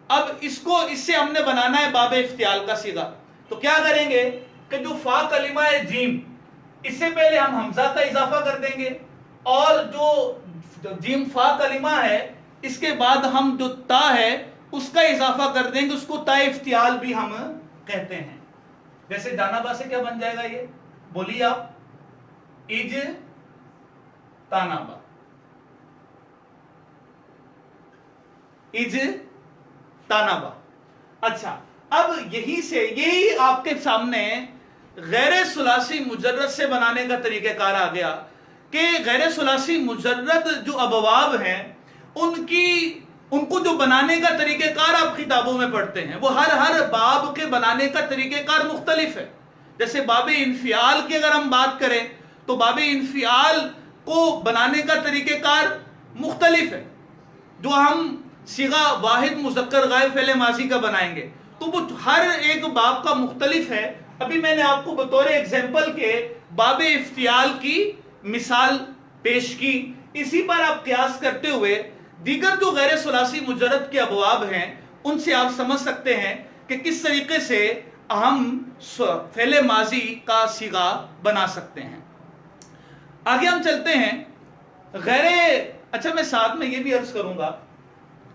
Speaker 2: اب اس سے ہم نے بنانا ہے باب افتعال کا صیغہ، تو کیا کریں گے کہ جو فا کلمہ ہے جیم، اس سے پہلے ہم حمزہ کا اضافہ کر دیں گے، اور جو جیم فا کلمہ ہے اس کے بعد ہم جو تا ہے اس کا اضافہ کر دیں گے، اس کو تا افتعال بھی ہم کہتے ہیں۔ جیسے جانبا سے کیا بن جائے گا؟ یہ بولیے آپ، اج تانابا، اج تانابا۔ اچھا، اب یہی آپ کے سامنے غیر ثلاثی مجرد سے بنانے کا طریقہ کار آ گیا کہ غیر ثلاثی مجرد جو ابواب ہیں ان کو جو بنانے کا طریقہ کار آپ کتابوں میں پڑھتے ہیں، وہ ہر باب کے بنانے کا طریقہ کار مختلف ہے۔ جیسے باب انفعال کی اگر ہم بات کریں تو باب انفعال کو بنانے کا طریقہ کار مختلف ہے، جو ہم صیغہ واحد مذکر غائب فعل ماضی کا بنائیں گے تو وہ ہر ایک باب کا مختلف ہے۔ ابھی میں نے آپ کو بطور ایگزامپل کے باب افتعال کی مثال پیش کی، اسی پر آپ قیاس کرتے ہوئے دیگر جو غیر ثلاثی مجرد کے ابواب ہیں ان سے آپ سمجھ سکتے ہیں کہ کس طریقے سے ہم فعل ماضی کا صیغہ بنا سکتے ہیں۔ آگے ہم چلتے ہیں۔ اچھا، میں ساتھ میں یہ بھی عرض کروں گا،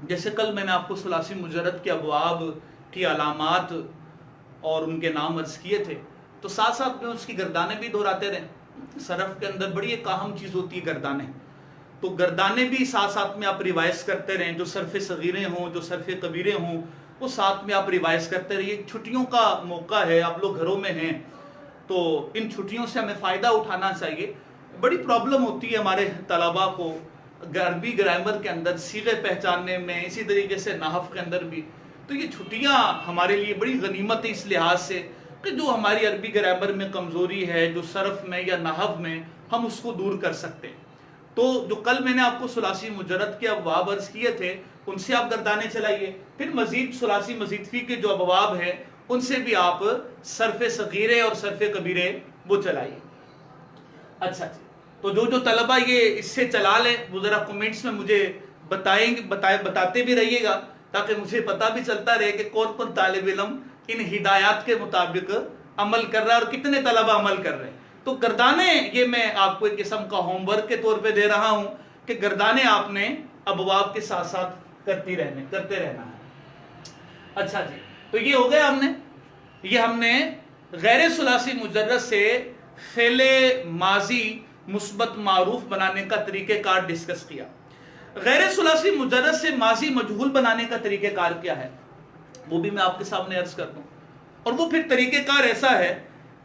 Speaker 2: جیسے کل میں نے آپ کو ثلاثی مجرد کے ابواب کی علامات اور ان کے نام عرض کیے تھے، تو ساتھ ساتھ میں اس کی گردانیں بھی دہراتے رہے۔ صرف کے اندر بڑی ایک اہم چیز ہوتی ہے گردانیں، تو گردانیں بھی ساتھ ساتھ میں آپ ریوائز کرتے رہیں، جو صرف صغیرے ہوں جو صرف کبیرے ہوں وہ ساتھ میں آپ ریوائز کرتے رہیے۔ چھٹیوں کا موقع ہے، آپ لوگ گھروں میں ہیں، تو ان چھٹیوں سے ہمیں فائدہ اٹھانا چاہیے۔ بڑی پرابلم ہوتی ہے ہمارے طلباء کو عربی گرامر کے اندر صیغے پہچاننے میں، اسی طریقے سے نحو کے اندر بھی، تو یہ چھٹیاں ہمارے لیے بڑی غنیمت ہے اس لحاظ سے کہ جو ہماری عربی گرامر میں کمزوری ہے، جو صرف میں یا نحو میں، ہم اس کو دور کر سکتے ہیں۔ تو جو کل میں نے آپ کو ثلاثی مجرد کے ابواب عرض کیے تھے ان سے آپ گردانے چلائیے، پھر مزید ثلاثی مزید فی کے جو ابواب ہیں ان سے بھی آپ صرف صغیرے اور صرف کبیرے وہ چلائیے۔ اچھا جی، تو جو طلبہ یہ اس سے چلا لیں وہ ذرا کمنٹس میں مجھے بتاتے بھی رہیے گا، تاکہ مجھے پتہ بھی چلتا رہے کہ کون کون طالب علم ان ہدایات کے مطابق عمل کر رہا ہے اور کتنے طلبہ عمل کر رہے ہیں۔ تو گردانے یہ میں آپ کو ایک قسم کا ہوم ورک کے طور پہ دے رہا ہوں کہ گردانے آپ نے ابواب کے ساتھ ساتھ کرتے رہنا ہے۔ اچھا جی، تو یہ ہو گیا ہم نے غیر ثلاثی مجرد سے فعل ماضی مثبت معروف بنانے کا طریقہ کار ڈسکس کیا۔ غیر ثلاثی مجرد سے ماضی مجہول بنانے کا طریقہ کار کیا ہے وہ بھی میں آپ کے سامنے عرض کر دوں، اور وہ پھر طریقہ کار ایسا ہے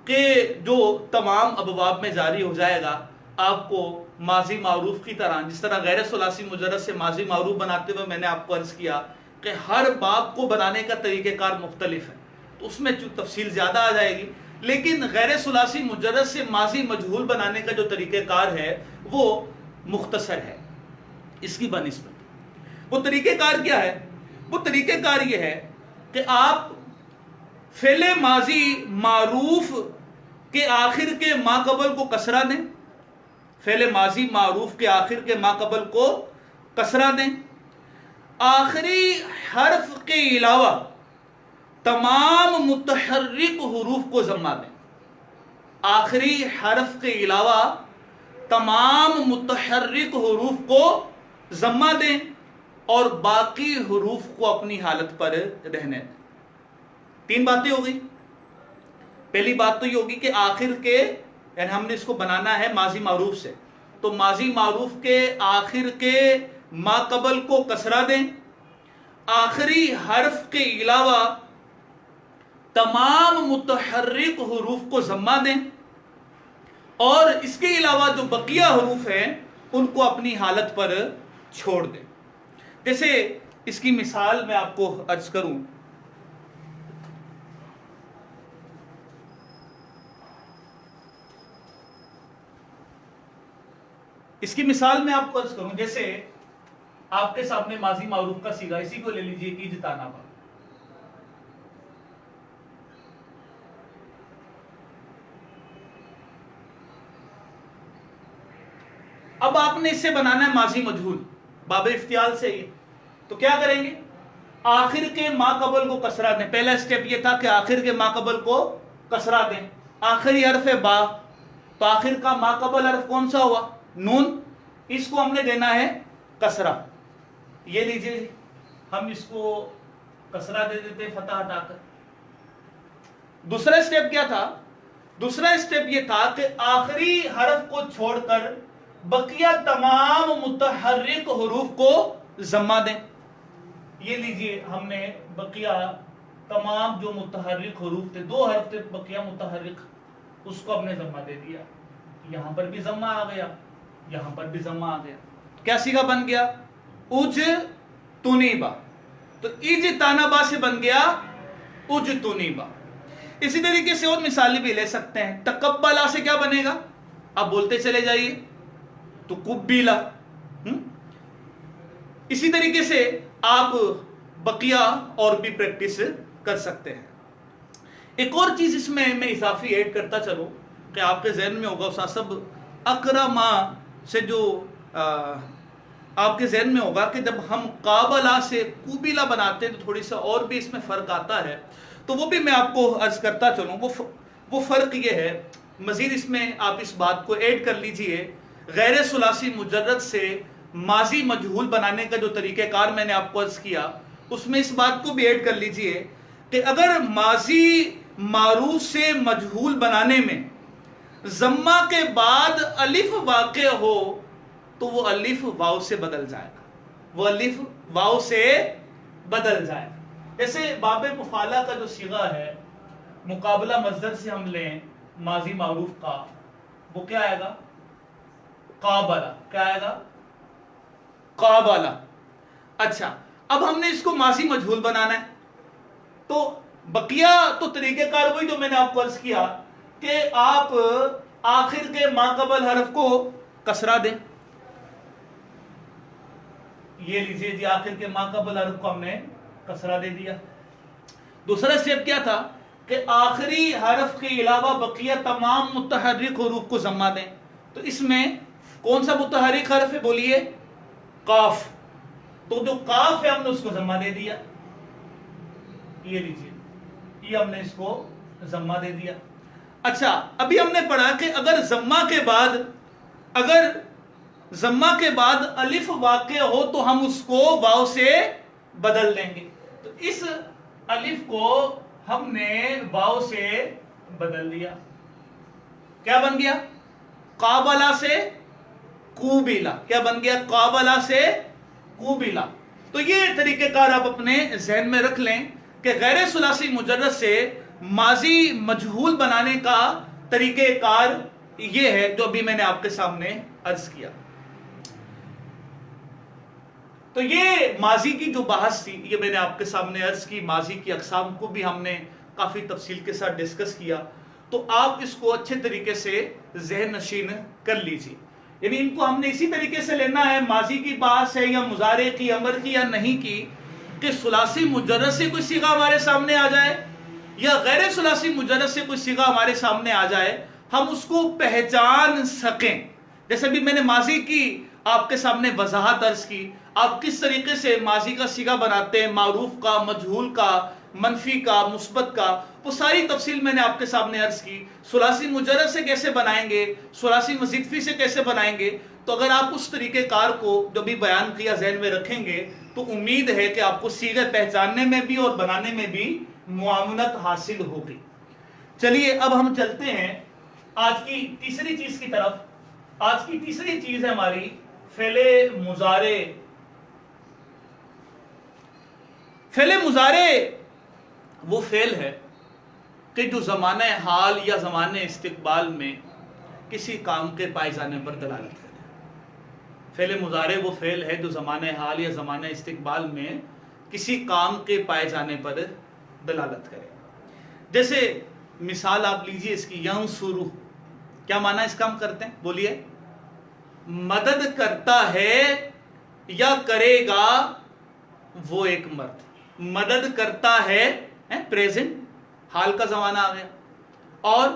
Speaker 2: کہ جو تمام ابواب میں جاری ہو جائے گا۔ آپ کو ماضی معروف کی طرح، جس طرح غیر ثلاثی مجرد سے ماضی معروف بناتے ہوئے میں نے آپ کو عرض کیا کہ ہر باب کو بنانے کا طریقہ کار مختلف ہے، تو اس میں تفصیل زیادہ آ جائے گی، لیکن غیر ثلاثی مجرد سے ماضی مجہول بنانے کا جو طریقہ کار ہے وہ مختصر ہے اس کی بنسبت۔ وہ طریقہ کار کیا ہے؟ وہ طریقہ کار یہ ہے کہ آپ فعل ماضی معروف کے آخر کے ما قبل کو کسرہ دیں، فعل ماضی معروف کے آخر کے ما قبل کو کسرہ دیں، آخری حرف کے علاوہ تمام متحرک حروف کو ضمہ دیں، آخری حرف کے علاوہ تمام متحرک حروف کو ضمہ دیں اور باقی حروف کو اپنی حالت پر رہنے دیں۔ تین باتیں ہو گئی۔ پہلی بات تو یہ ہوگی کہ آخر کے، یعنی ہم نے اس کو بنانا ہے ماضی معروف سے، تو ماضی معروف کے آخر کے ما قبل کو کسرہ دیں، آخری حرف کے علاوہ تمام متحرک حروف کو ضمہ دیں، اور اس کے علاوہ جو بقیہ حروف ہیں ان کو اپنی حالت پر چھوڑ دیں۔ جیسے اس کی مثال میں آپ کو عرض کروں، اس کی مثال میں آپ کو عرض کروں، جیسے آپ کے سامنے ماضی معروف کا صیغہ، اسی کو لے لیجئے اجتانا با۔ اب آپ نے اس سے بنانا ہے ماضی مجہول، باب افتعال سے یہ، تو کیا کریں گے؟ آخر کے ما قبل کو کسرہ دیں۔ پہلا سٹیپ یہ تھا کہ آخر کے ما قبل کو کسرہ دیں، آخری حرف ہے با، تو آخر کا ما قبل حرف کون سا ہوا؟ نون، اس کو ہم نے دینا ہے کسرہ۔ یہ لیجئے ہم اس کو کسرہ دے دیتے فتح ہٹا کر۔ دوسرا سٹیپ کیا تھا؟ دوسرا سٹیپ یہ تھا کہ آخری حرف کو چھوڑ کر بقیہ تمام متحرک حروف کو ضمہ دیں۔ یہ لیجئے ہم نے بقیہ تمام جو متحرک حروف تھے، دو حرف تھے بقیہ متحرک، اس کو ہم نے ضمہ دے دیا۔ یہاں پر بھی ضمہ آ گیا، یہاں پر بھی ضمہ آ گیا، کیا صیغہ بن گیا؟ اج تنیبا، تو اج تانبا سے بن گیا اج تنیبا۔ اسی طریقے سے اور مثالیں بھی لے سکتے ہیں۔ تقبلا سے کیا بنے گا؟ آپ بولتے چلے جائیے، تو قبیلا۔ اسی طریقے سے آپ بقیہ اور بھی پریکٹس کر سکتے ہیں۔ ایک اور چیز اس میں اضافی ایڈ کرتا چلوں کہ آپ کے ذہن میں ہوگا استاد صاحب، اکرما سے جو آپ کے ذہن میں ہوگا کہ جب ہم قابلہ سے قبیلہ بناتے ہیں تو تھوڑی سا اور بھی اس میں فرق آتا ہے، تو وہ بھی میں آپ کو عرض کرتا چلوں۔ وہ فرق یہ ہے، مزید اس میں آپ اس بات کو ایڈ کر لیجئے، غیر ثلاثی مجرد سے ماضی مجہول بنانے کا جو طریقہ کار میں نے آپ کو عرض کیا، اس میں اس بات کو بھی ایڈ کر لیجئے کہ اگر ماضی معروف سے مجہول بنانے میں ضمہ کے بعد الف واقع ہو تو وہ الف واو سے بدل جائے گا، وہ الف واو سے بدل جائے گا۔ جیسے باب مفعلہ کا جو صیغہ ہے، مقابلہ مصدر سے ہم لیں ماضی معروف کا، وہ کیا آئے گا؟ قابلہ۔ کیا آئے گا؟ قابلہ۔ اچھا، اب ہم نے اس کو ماضی مجہول بنانا ہے، تو بقیہ تو طریقہ کار وہی جو میں نے آپ کو عرض کیا کہ آپ آخر کے ما قبل حرف کو کسرہ دیں. یہ لیجئے جی، آخر کے ما قبل حرف کو ہم نے کسرہ دے دیا. دوسرا اسٹیپ کیا تھا کہ آخری حرف کے علاوہ بقیہ تمام متحرک حروف کو ضمہ دیں. تو اس میں کون سا متحرک حرف ہے بولیے؟ قاف. تو جو قاف ہے ہم نے اس کو ضمہ دے دیا. یہ لیجئے، یہ ہم نے اس کو ضمہ دے دیا. اچھا، ابھی ہم نے پڑھا کہ اگر ضمہ کے بعد الف واقع ہو تو ہم اس کو واو سے بدل دیں گے. تو اس الف کو ہم نے واو سے بدل دیا. کیا بن گیا؟ قابلہ سے قوبلہ. کیا بن گیا؟ قابلہ سے قوبلہ. تو یہ طریقہ کار آپ اپنے ذہن میں رکھ لیں کہ غیر ثلاثی مجرد سے ماضی مجہول بنانے کا طریقہ کار یہ ہے جو ابھی میں نے آپ کے سامنے عرض کیا. تو یہ ماضی کی جو بحث تھی یہ میں نے آپ کے سامنے عرض کی. ماضی کی اقسام کو بھی ہم نے کافی تفصیل کے ساتھ ڈسکس کیا. تو آپ اس کو اچھے طریقے سے ذہن نشین کر لیجیے. یعنی ان کو ہم نے اسی طریقے سے لینا ہے، ماضی کی بحث ہے یا مضارع کی، امر کی یا نہیں کی، کہ ثلاثی مجرد سے کوئی صیغہ ہمارے سامنے آ جائے یا غیر ثلاثی مجرد سے کوئی صیغہ ہمارے سامنے آ جائے، ہم اس کو پہچان سکیں. جیسے بھی میں نے ماضی کی آپ کے سامنے وضاحت عرض کی، آپ کس طریقے سے ماضی کا صیغہ بناتے ہیں، معروف کا، مجہول کا، منفی کا، مثبت کا، وہ ساری تفصیل میں نے آپ کے سامنے عرض کی. ثلاثی مجرد سے کیسے بنائیں گے، ثلاثی مزید فی سے کیسے بنائیں گے. تو اگر آپ اس طریقہ کار کو جو بھی بیان کیا ذہن میں رکھیں گے تو امید ہے کہ آپ کو صیغے پہچاننے میں بھی اور بنانے میں بھی معاونت حاصل ہوگی. چلیے اب ہم چلتے ہیں آج کی تیسری چیز کی طرف. آج کی تیسری چیز ہے ہماری فعل مضارع. فعل مضارع وہ فعل ہے کہ جو زمانہ حال یا زمانہ استقبال میں کسی کام کے پائے جانے پر دلالت کرے. فعل مضارع وہ فعل ہے جو زمانہ حال یا زمانہ استقبال میں کسی کام کے پائے جانے پر دلالت کرے. جیسے مثال آپ لیجئے اس کی، ینصرو. کیا معنی اس کا ہم کرتے ہیں بولیے؟ مدد کرتا ہے یا کرے گا وہ ایک مرد. مدد کرتا ہے پریزنٹ، حال کا زمانہ آ گیا، اور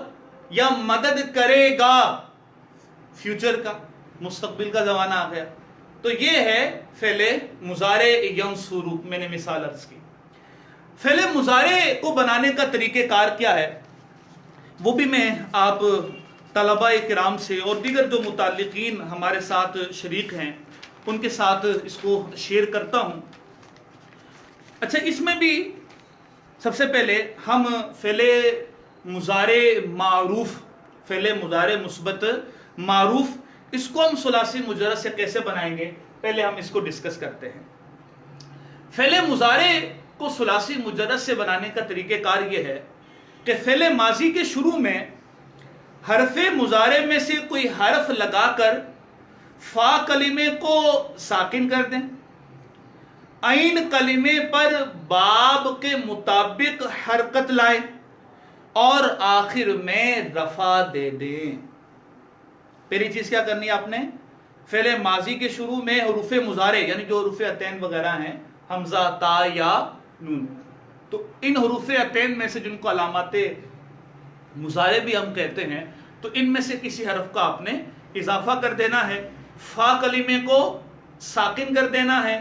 Speaker 2: یا مدد کرے گا فیوچر کا، مستقبل کا زمانہ آ گیا. تو یہ ہے فعل مضارع ینصرو. میں نے مثال عرض کی. فعل مضارع کو بنانے کا طریقہ کار کیا ہے وہ بھی میں آپ طلباء کرام سے اور دیگر جو متعلقین ہمارے ساتھ شریک ہیں ان کے ساتھ اس کو شیئر کرتا ہوں. اچھا، اس میں بھی سب سے پہلے ہم فعل مضارع معروف، فعل مضارع مثبت معروف، اس کو ہم ثلاثی مجرد سے کیسے بنائیں گے پہلے ہم اس کو ڈسکس کرتے ہیں. فعل مضارع کو ثلاثی مجرد سے بنانے کا طریقہ کار یہ ہے کہ فعل ماضی کے شروع میں حرف مضارع میں سے کوئی حرف لگا کر فا کلمے کو ساکن کر دیں، عین کلمے پر باب کے مطابق حرکت لائیں اور آخر میں رفع دے دیں. پہلی چیز کیا کرنی ہے آپ نے؟ فعل ماضی کے شروع میں حروف مضارع یعنی جو حروف عطین وغیرہ ہیں، حمزہ، تا یا نون، تو ان حروف عطین میں سے جن کو علامات مضارع بھی ہم کہتے ہیں، تو ان میں سے کسی حرف کا آپ نے اضافہ کر دینا ہے، فا کلمے کو ساکن کر دینا ہے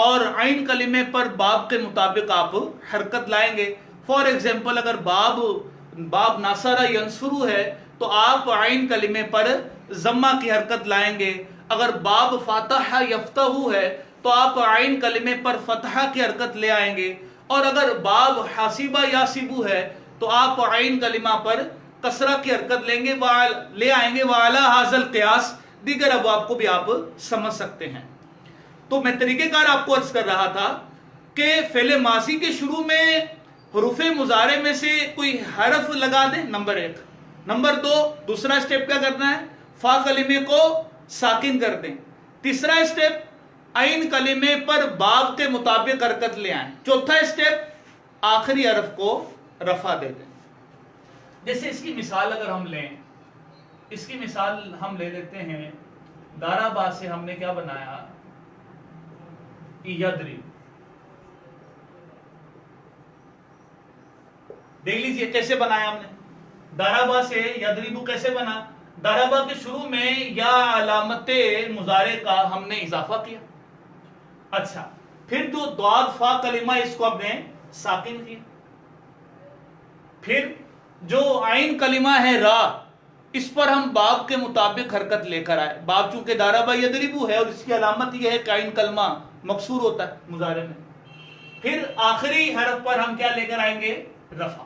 Speaker 2: اور عین کلمے پر باب کے مطابق آپ حرکت لائیں گے. فار ایگزامپل اگر باب ناصرہ ینصرو ہے تو آپ عین کلمے پر ضمہ کی حرکت لائیں گے. اگر باب فاتح یفتح ہے تو آپ عین کلمے پر فتحہ کی حرکت لے آئیں گے. اور اگر باب حاسبہ یاسبو ہے تو آپ عین کلمہ پر کسرہ کی حرکت لیں گے، لے آئیں گے. وَعَلَى هَذَا الْقِيَاسِ، دیگر ابواب کو بھی آپ سمجھ سکتے ہیں. تو میں طریقہ کار آپ کو عرض کر رہا تھا کہ فعل ماضی کے شروع میں حروف مضارع میں سے کوئی حرف لگا دیں، نمبر 1. نمبر 2، دوسرا اسٹیپ کیا کرنا ہے؟ فا کلمے کو ساکن کر دیں. تیسرا اسٹیپ، عین کلمے پر باب کے مطابق حرکت لے آئیں. چوتھا اسٹیپ، آخری حرف کو رفع دے دیں. جیسے اس کی مثال اگر ہم لیں، اس کی مثال ہم لے لیتے ہیں، دارابا سے ہم نے کیا بنایا، یدرب. دیکھ لیجئے کیسے بنایا ہم نے. دارابا سے یدربو کیسے بنا؟ دارابا کے شروع میں یا علامت مضارع کا ہم نے اضافہ کیا. اچھا، پھر جو ضاد فا کلمہ اس کو ہم نے ساکن کیا. پھر جو عین کلمہ ہے را، اس پر ہم باب کے مطابق حرکت لے کر آئے. باب چونکہ دارابا یدربو ہے اور اس کی علامت یہ ہے کہ عین کلمہ مکسور ہوتا ہے مضارع میں. پھر آخری حرف پر ہم کیا لے کر آئیں گے؟ رفع.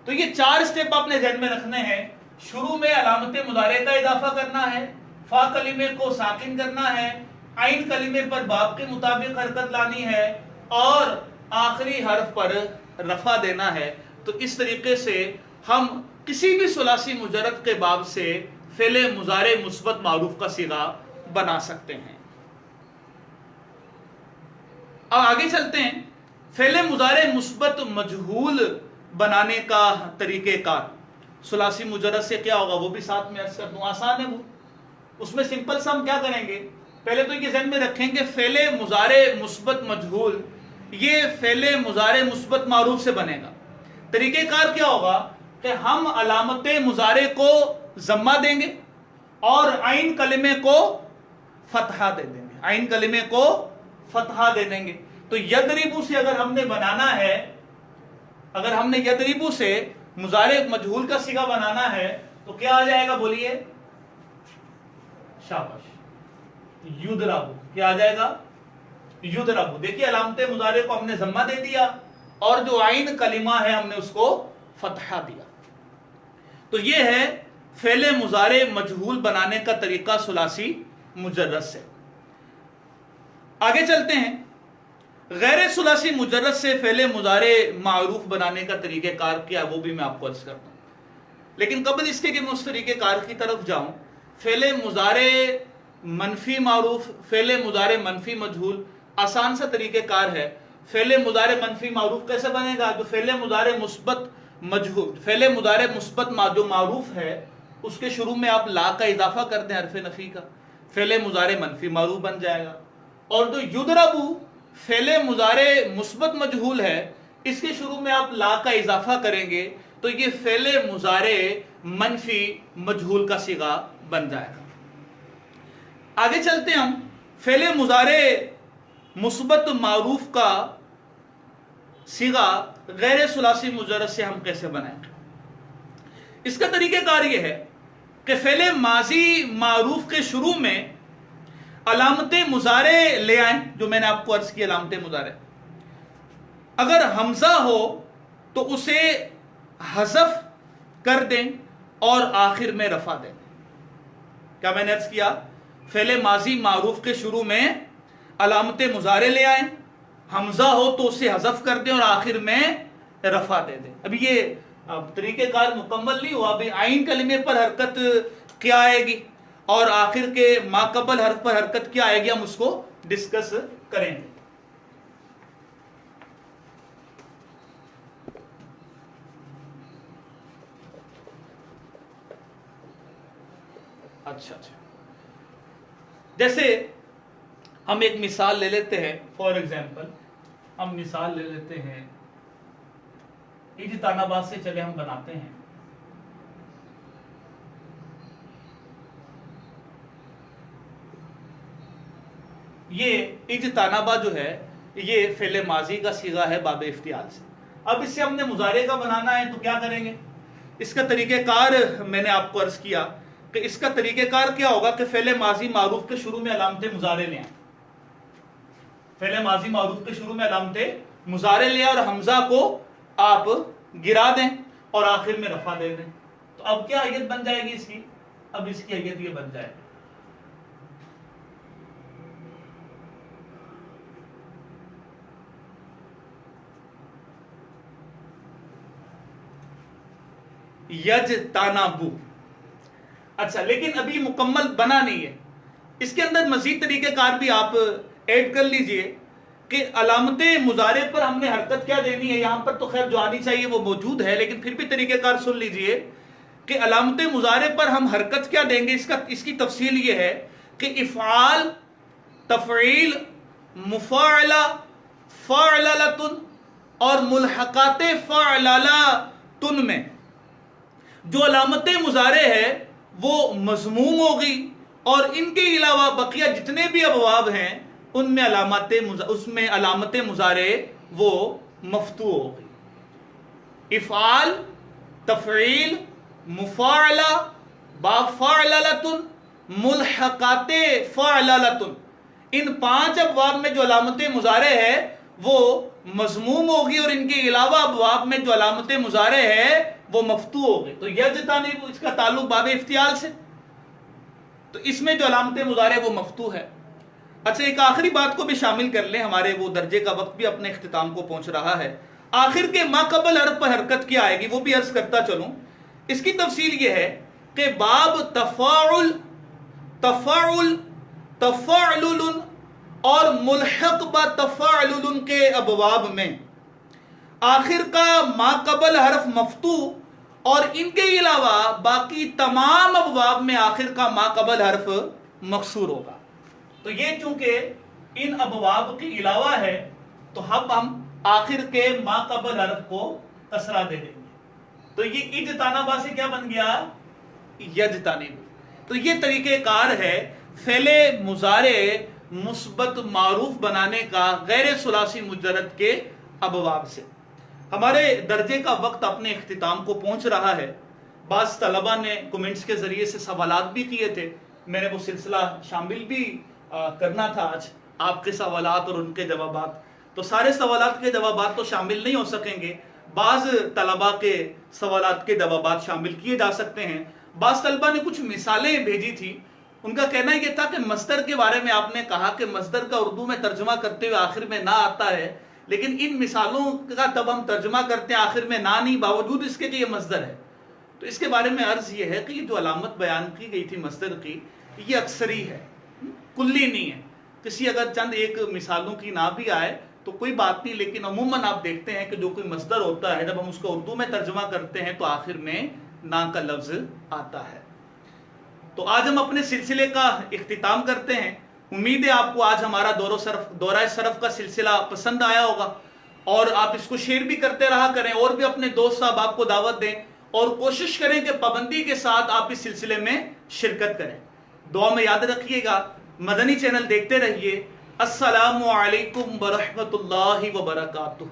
Speaker 2: تو یہ 4 سٹیپ اپنے ذہن میں رکھنے ہیں. شروع میں علامت مضارع کا اضافہ کرنا ہے، فا کلمے کو ساکن کرنا ہے، عین کلمے پر باب کے مطابق حرکت لانی ہے، اور آخری حرف پر رفع دینا ہے. تو اس طریقے سے ہم کسی بھی ثلاثی مجرد کے باب سے فعل مضارع مثبت معروف کا صیغہ بنا سکتے ہیں. اب آگے چلتے ہیں. فعل مضارع مثبت مجہول بنانے کا طریقہ کار. ثلاثی مجرد سے کیا ہوگا وہ بھی ساتھ میں عرض کر دوں، آسان ہے وہ. اس میں سمپل سا ہم کیا کریں گے، پہلے تو یہ ذہن میں رکھیں گے فعل مضارع مثبت مجہول یہ فعل مضارع مثبت معروف سے بنے گا. طریقہ کار کیا ہوگا کہ ہم علامت مضارع کو ضمہ دیں گے اور عین کلمے کو فتحہ دے دیں گے. عین کلمے کو فتحہ دے دیں گے. تو یدربو سے اگر ہم نے بنانا ہے، اگر ہم نے یدربو سے مضارع مجہول کا صیغہ بنانا ہے تو کیا آ جائے گا، بولیے؟ شاباش، یدربو. کیا آ جائے گا؟ یدربو. دیکھیے علامت مضارع کو ہم نے ضمہ دے دیا اور جو عین کلمہ ہے ہم نے اس کو فتحہ دیا. تو یہ ہے فعل مضارع مجہول بنانے کا طریقہ ثلاثی مجرد سے. آگے چلتے ہیں. غیر ثلاثی مجرد سے فعل مضارع معروف بنانے کا طریقہ کار کیا، وہ بھی میں آپ کو عرض کرتا ہوں. لیکن قبل اس کے کہ میں اس طریقہ کار کی طرف جاؤں، فعل مضارع منفی معروف، فعل مضارع منفی مجہول آسان سا طریقہ کار ہے. فعل مضارع منفی معروف کیسے بنے گا؟ جو فعل مضارع مثبت مجہول، فعل مضارع مثبت جو معروف ہے اس کے شروع میں آپ لا کا اضافہ کر دیں حرف نفی کا، فعل مضارع منفی معروف بن جائے گا. اور جو یدربو فعل مضارع مثبت مجہول ہے، اس کے شروع میں آپ لا کا اضافہ کریں گے تو یہ فعل مضارع منفی مجہول کا صیغہ بن جائے گا. آگے چلتے ہیں ہم. فعل مضارع مثبت معروف کا صیغہ غیر ثلاثی مجرد سے ہم کیسے بنائیں گے؟ اس کا طریقہ کار یہ ہے کہ فعل ماضی معروف کے شروع میں علامت مضارع لے آئیں، جو میں نے آپ کو عرض کی علامت مضارع. اگر حمزہ ہو تو اسے حذف کر دیں اور آخر میں رفع دیں. کیا میں نے عرض کیا؟ فعل ماضی معروف کے شروع میں علامت مضارع لے آئیں، حمزہ ہو تو اسے حذف کر دیں اور آخر میں رفع دے دیں. ابھی یہ طریقہ کار مکمل نہیں ہوا. ابھی عین کلمے پر حرکت کیا آئے گی اور آخر کے ما قبل حرف پر حرکت کیا آئے گی، ہم اس کو ڈسکس کریں گے. اچھا، جیسے ہم ایک مثال لے لیتے ہیں. فار ایگزامپل ہم مثال لے لیتے ہیں، اجتنابا سے چلے ہم بناتے ہیں. یہ اجتنابا جو ہے یہ فعل ماضی کا صیغہ ہے باب افتعال سے. اب اس سے ہم نے مضارع کا بنانا ہے تو کیا کریں گے؟ اس کا طریقہ کار میں نے آپ کو عرض کیا کہ اس کا طریقہ کار کیا ہوگا کہ فعل ماضی معروف کے شروع میں علامت مضارع لیں. فعل ماضی معروف کے شروع میں علامت مضارع لیں اور حمزہ کو آپ گرا دیں اور آخر میں رفع دے دیں. تو اب کیا حیت بن جائے گی اس کی؟ اب اس کی حیت یہ بن جائے گی یجتنبو. اچھا، لیکن ابھی مکمل بنا نہیں ہے. اس کے اندر مزید طریقہ کار بھی آپ ایڈ کر لیجئے کہ علامت مضارع پر ہم نے حرکت کیا دینی ہے. یہاں پر تو خیر جو آنی چاہیے وہ موجود ہے، لیکن پھر بھی طریقہ کار سن لیجئے کہ علامت مضارع پر ہم حرکت کیا دیں گے. اس کی تفصیل یہ ہے کہ افعال، تفعیل، مفاعلہ، فاعللۃ اور ملحقات فاعللۃ میں جو علامت مضارع ہے وہ مضموم ہوگی، اور ان کے علاوہ بقیہ جتنے بھی ابواب ہیں ان میں علامت مضارع وہ مفتوح ہوگی. افعال، تفعیل، مفاعلہ، باب فاعللۃ، ملحقات فاعللۃ، ان 5 ابواب میں جو علامت مضارع ہے وہ مضموم ہوگی، اور ان کے علاوہ ابواب میں جو علامت مضارع ہے وہ مفتوح ہوگی. تو یجتنب اس کا تعلق باب افتعال سے، تو اس میں جو علامت مضارع وہ مفتوح ہے. اچھا، ایک آخری بات کو بھی شامل کر لیں، ہمارے وہ درجے کا وقت بھی اپنے اختتام کو پہنچ رہا ہے. آخر کے ما قبل حرف پر حرکت کیا آئے گی وہ بھی عرض کرتا چلوں. اس کی تفصیل یہ ہے کہ باب تفاعل، تفاعل، تفاعلل اور ملحق با تفاعلل کے ابواب میں آخر کا ما قبل حرف مفتوح، اور ان کے علاوہ باقی تمام ابواب میں آخر کا ما قبل حرف مکسور ہوگا. تو یہ چونکہ ان ابواب کے علاوہ ہے تو ہم آخر کے ما قبل حرف کو کسرہ دے دیں گے. تو یہ اجتنبا سے کیا بن گیا؟ یجتنب. تو یہ طریقہ کار ہے فعل مضارع مثبت معروف بنانے کا غیر ثلاثی مجرد کے ابواب سے. ہمارے درجے کا وقت اپنے اختتام کو پہنچ رہا ہے. بعض طلبہ نے کومنٹس کے ذریعے سے سوالات بھی کیے تھے، میں نے وہ سلسلہ شامل بھی کرنا تھا آج، آپ کے سوالات اور ان کے جوابات. تو سارے سوالات کے جوابات تو شامل نہیں ہو سکیں گے، بعض طلبہ کے سوالات کے جوابات شامل کیے جا سکتے ہیں. بعض طلبہ نے کچھ مثالیں بھیجی تھی، ان کا کہنا یہ تھا کہ مصدر کے بارے میں آپ نے کہا کہ مصدر کا اردو میں ترجمہ کرتے ہوئے آخر میں نہ آتا ہے، لیکن ان مثالوں کا تب ہم ترجمہ کرتے ہیں آخر میں نہ نہیں، باوجود اس کے کہ یہ مصدر ہے. تو اس کے بارے میں عرض یہ ہے کہ یہ جو علامت بیان کی گئی تھی مصدر کی، یہ اکثری ہے، کلی نہیں ہے. کسی اگر چند ایک مثالوں کی نہ بھی آئے تو کوئی بات نہیں، لیکن عموماً آپ دیکھتے ہیں کہ جو کوئی مصدر ہوتا ہے جب ہم اس کو اردو میں ترجمہ کرتے ہیں تو آخر میں نہ کا لفظ آتا ہے. تو آج ہم اپنے سلسلے کا اختتام کرتے ہیں. امید ہے آپ کو آج ہمارا دورہ صرف کا سلسلہ پسند آیا ہوگا، اور آپ اس کو شیئر بھی کرتے رہا کریں، اور بھی اپنے دوست صاحب آپ کو دعوت دیں، اور کوشش کریں کہ پابندی کے ساتھ آپ اس سلسلے میں شرکت کریں. دعا میں یاد رکھیے گا، مدنی چینل دیکھتے رہیے. السلام علیکم ورحمۃ اللہ وبرکاتہ.